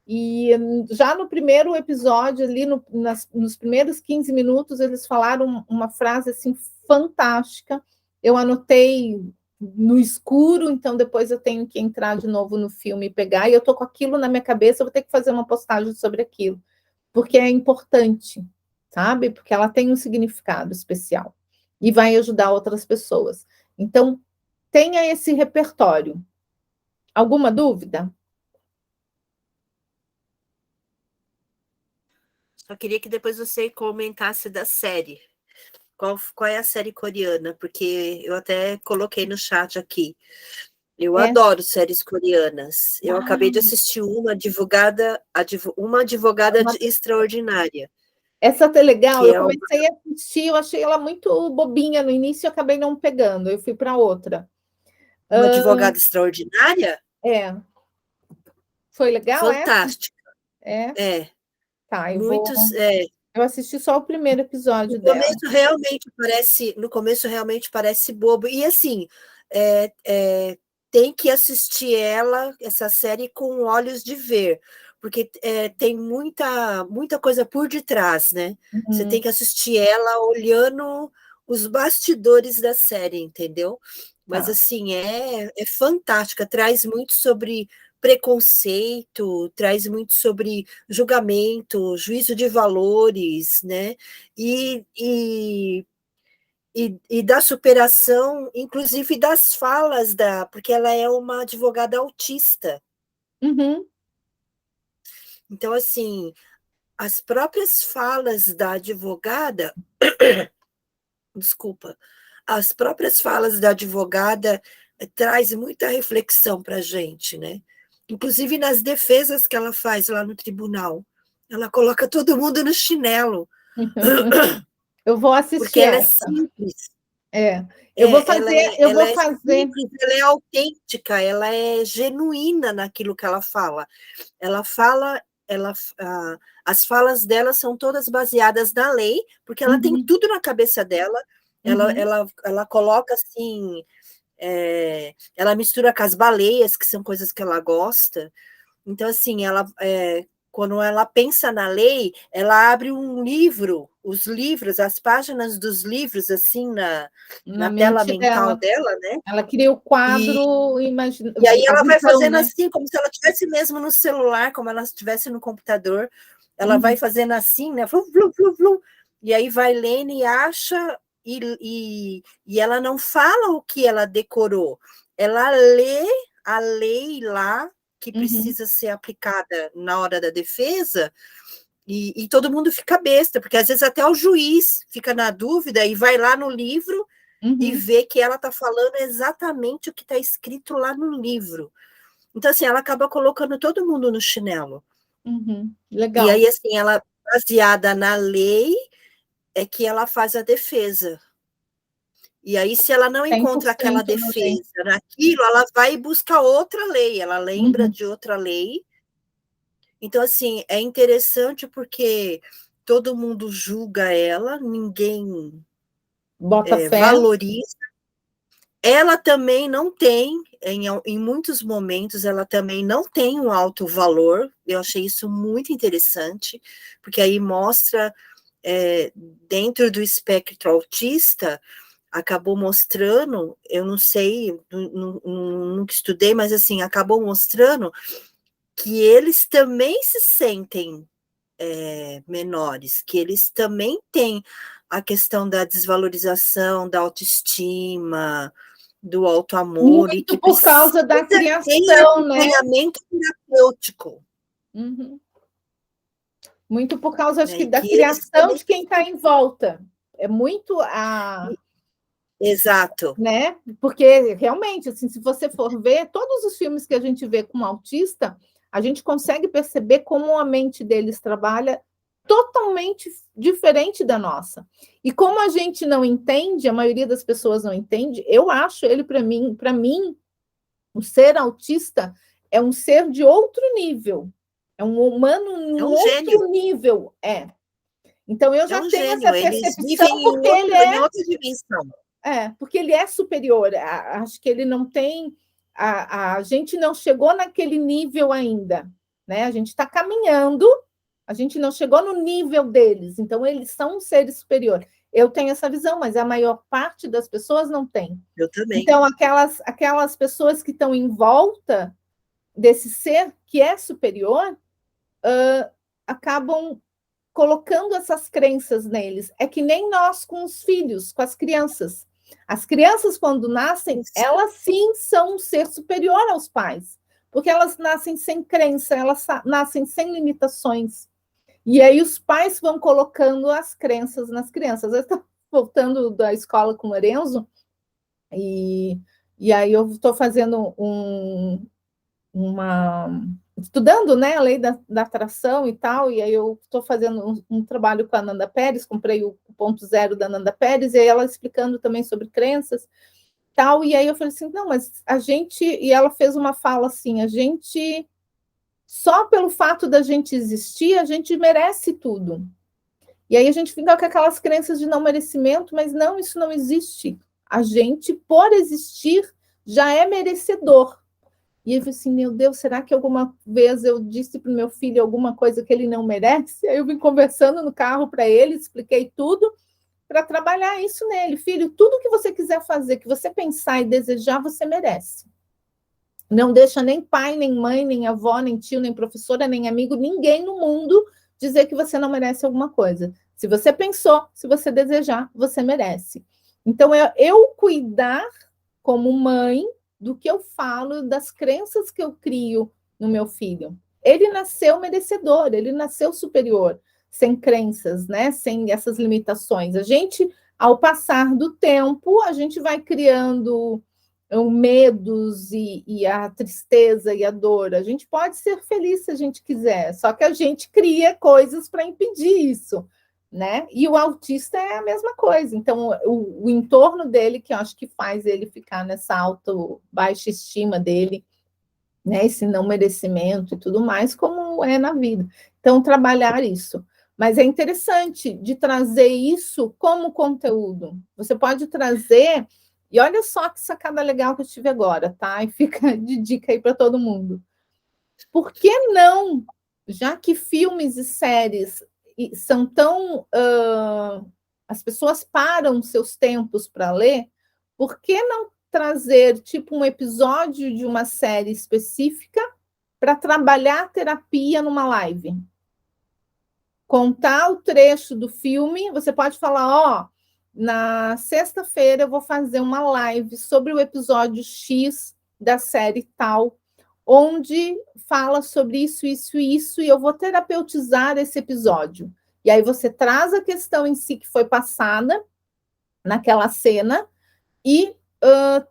E já no primeiro episódio, ali nos primeiros 15 minutos, eles falaram uma frase assim fantástica. Eu anotei no escuro, então depois eu tenho que entrar de novo no filme e pegar, e eu tô com aquilo na minha cabeça, eu vou ter que fazer uma postagem sobre aquilo, porque é importante, sabe? Porque ela tem um significado especial e vai ajudar outras pessoas. Então, tenha esse repertório. Alguma dúvida? Só queria que depois você comentasse da série. Qual é a série coreana? Porque eu até coloquei no chat aqui. Eu É. adoro séries coreanas. Eu acabei de Ah, assistir uma advogada extraordinária. essa tá legal. Que Eu é uma, comecei a assistir, eu achei ela muito bobinha no início, eu acabei não pegando. Eu fui para outra. uma advogada extraordinária, É, foi legal, é? fantástica. É, É, tá. muitos. Eu assisti só o primeiro No episódio dela. começo realmente parece bobo. E assim, é, é, tem que assistir essa série com olhos de ver, porque tem muita coisa por detrás, né? Você tem Uhum, que assistir ela olhando os bastidores da série, entendeu? Mas tá. assim, é fantástica, traz muito sobre preconceito, traz muito sobre julgamento, juízo de valores, né? E, e, e da superação, inclusive das falas porque ela é uma advogada autista. Uhum, Então, assim, as próprias falas da advogada, desculpa, as próprias falas da advogada traz muita reflexão para a gente, né? Inclusive nas defesas que ela faz lá no tribunal. Ela coloca todo mundo no chinelo, eu vou porque assistir ela é essa. simples. É, Ela eu ela vou é fazer. simples, ela é autêntica, ela é genuína naquilo que ela fala. Ela fala, as falas dela são todas baseadas na lei, porque ela tem Uhum, tudo na cabeça dela. uhum, Ela coloca assim, ela mistura com as baleias, que são coisas que ela gosta. Então, assim, quando ela pensa na lei, ela abre um livro, os livros, as páginas dos livros, assim, na na tela mente mental dela. dela, né? Ela cria o E, quadro, e aí a ela vai visão, fazendo né? assim, como se ela estivesse mesmo no celular, como ela estivesse no computador. Ela vai Uhum, fazendo assim, né? Vlu, vlu, vlu, vlu, e aí vai lendo e acha, e ela não fala o que ela decorou. Ela lê a lei lá, que uhum, precisa ser aplicada na hora da defesa, e todo mundo fica besta, porque às vezes até o juiz fica na dúvida e vai lá no livro e uhum, vê que ela está falando exatamente o que está escrito lá no livro. Então, assim, ela acaba colocando todo mundo no chinelo. uhum. E Legal. aí, assim, ela, baseada na lei, é que ela faz a defesa. E aí, se ela não encontra aquela 100% no lei. defesa naquilo, ela vai e busca outra lei, ela lembra Uhum, de outra lei. Então, assim, é interessante porque todo mundo julga ela, ninguém bota fé. valoriza. Ela também não tem, em muitos momentos, ela também não tem um alto valor. Eu achei isso muito interessante, porque aí mostra, dentro do espectro autista, acabou mostrando, eu não sei, nunca estudei, mas assim, acabou mostrando que eles também se sentem menores, que eles também têm a questão da desvalorização, da autoestima, do auto-amor e Muito que por causa da precisa ter criação, né? acompanhamento terapêutico, Uhum. Muito por causa, acho né? que, E da que eles criação também... de quem está em volta. É muito a... Exato. né? Porque, realmente, assim, se você for ver, todos os filmes que a gente vê com autista, a gente consegue perceber como a mente deles trabalha totalmente diferente da nossa. E como a gente não entende, a maioria das pessoas não entende, eu acho ele, para mim, o ser autista é um ser de outro nível. É um humano em É um um gênio. outro nível. Então, eu É já um tenho gênio. essa Eles percepção, vivem porque ele em outra dimensão. porque ele é superior. Acho que ele não tem. A gente não chegou naquele nível ainda, né? A gente está caminhando, a gente não chegou no nível deles, então eles são um ser superior. Eu tenho essa visão, mas a maior parte das pessoas não tem. Eu também. Então, aquelas pessoas que estão em volta desse ser que é superior acabam colocando essas crenças neles. É que nem nós com os filhos, com as crianças. As crianças, quando nascem, elas sim são um ser superior aos pais, porque elas nascem sem crença, elas nascem sem limitações. E aí os pais vão colocando as crenças nas crianças. Eu estou voltando da escola com o Lorenzo, e aí eu estou fazendo estudando, né, a lei da atração e tal, e aí eu estou fazendo um trabalho com a Nanda Pérez, comprei o ponto zero da Nanda Pérez, e aí ela explicando também sobre crenças, tal, e aí eu falei assim, não, mas a gente, e ela fez uma fala assim, a gente, só pelo fato da gente existir, a gente merece tudo. E aí a gente fica com aquelas crenças de não merecimento, mas não, isso não existe. A gente, por existir, já é merecedor. E eu falei assim, meu Deus, será que alguma vez eu disse para o meu filho alguma coisa que ele não merece? Aí eu vim conversando no carro para ele, expliquei tudo para trabalhar isso nele. Filho, tudo que você quiser fazer, que você pensar e desejar, você merece. Não deixa nem pai, nem mãe, nem avó, nem tio, nem professora, nem amigo, ninguém no mundo dizer que você não merece alguma coisa. Se você pensou, se você desejar, você merece. Então, eu cuidar como mãe do que eu falo, das crenças que eu crio no meu filho. Ele nasceu merecedor, ele nasceu superior, sem crenças, né? Sem essas limitações. A gente, ao passar do tempo, a gente vai criando medos e a tristeza e a dor. A gente pode ser feliz se a gente quiser, só que a gente cria coisas para impedir isso, né? E o autista é a mesma coisa. Então, o entorno dele, que eu acho que faz ele ficar nessa baixa estima dele, né? Esse não merecimento e tudo mais, como é na vida. Então, trabalhar isso. Mas é interessante de trazer isso como conteúdo. Você pode trazer, e olha só que sacada legal que eu tive agora, tá? E fica de dica aí para todo mundo. Por que não, já que filmes e séries são tão. As pessoas param seus tempos para ler, por que não trazer tipo um episódio de uma série específica para trabalhar a terapia numa live? Contar o trecho do filme, você pode falar, ó, na sexta-feira eu vou fazer uma live sobre o episódio X da série tal, onde fala sobre isso, isso e isso, e eu vou terapeutizar esse episódio. E aí você traz a questão em si que foi passada naquela cena e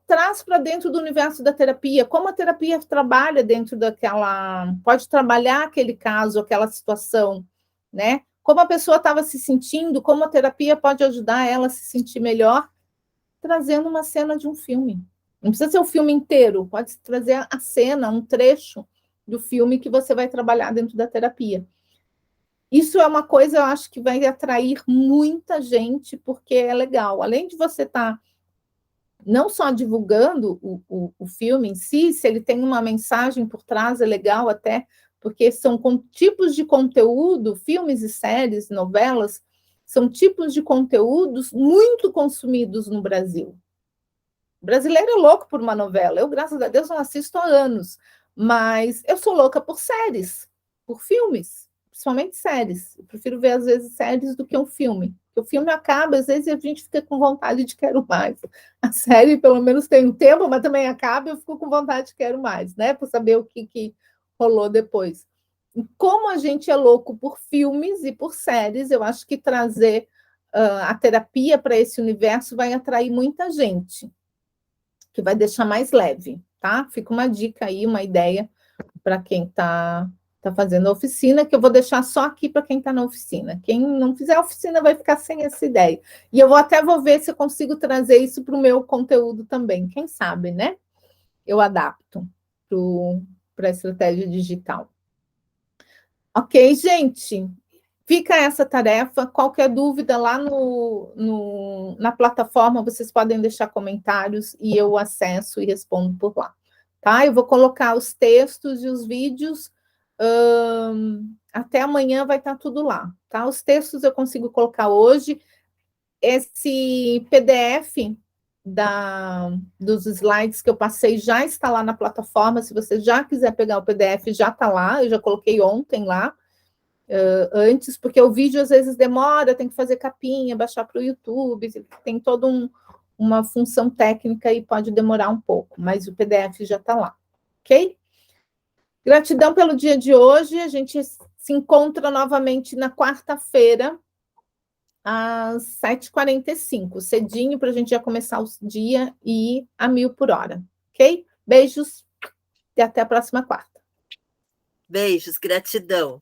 traz para dentro do universo da terapia, como a terapia trabalha dentro daquela... Pode trabalhar aquele caso, aquela situação, né? Como a pessoa estava se sentindo, como a terapia pode ajudar ela a se sentir melhor, trazendo uma cena de um filme. Não precisa ser o filme inteiro, pode trazer a cena, um trecho do filme que você vai trabalhar dentro da terapia. Isso é uma coisa, eu acho, que vai atrair muita gente, porque é legal. Além de você estar não só divulgando o filme em si, se ele tem uma mensagem por trás, é legal até, porque são tipos de conteúdo, filmes e séries, novelas, são tipos de conteúdos muito consumidos no Brasil. O brasileiro é louco por uma novela. Eu, graças a Deus, não assisto há anos, mas eu sou louca por séries, por filmes, principalmente séries. Eu prefiro ver, às vezes, séries do que um filme. Porque o filme acaba, às vezes a gente fica com vontade de quero mais. A série, pelo menos, tem um tempo, mas também acaba e eu fico com vontade de quero mais, né? Para saber o que rolou depois. E como a gente é louco por filmes e por séries, eu acho que trazer a terapia para esse universo vai atrair muita gente, que vai deixar mais leve, tá? Fica uma dica aí, uma ideia para quem está fazendo a oficina, que eu vou deixar só aqui para quem está na oficina. Quem não fizer a oficina vai ficar sem essa ideia. E eu vou ver se eu consigo trazer isso para o meu conteúdo também. Quem sabe, né? Eu adapto para a estratégia digital. Ok, gente? Fica essa tarefa. Qualquer dúvida lá na plataforma, vocês podem deixar comentários e eu acesso e respondo por lá. Tá? Eu vou colocar os textos e os vídeos. Até amanhã vai estar tudo lá. Tá? Os textos eu consigo colocar hoje. Esse PDF dos slides que eu passei já está lá na plataforma. Se você já quiser pegar o PDF, já está lá. Eu já coloquei ontem lá. Antes, porque o vídeo às vezes demora, tem que fazer capinha, baixar para o YouTube, tem toda uma função técnica e pode demorar um pouco, mas o PDF já está lá, ok? Gratidão pelo dia de hoje, a gente se encontra novamente na quarta-feira, às 7h45, cedinho, para a gente já começar o dia e ir a 1000 por hora, ok? Beijos e até a próxima quarta. Beijos, gratidão.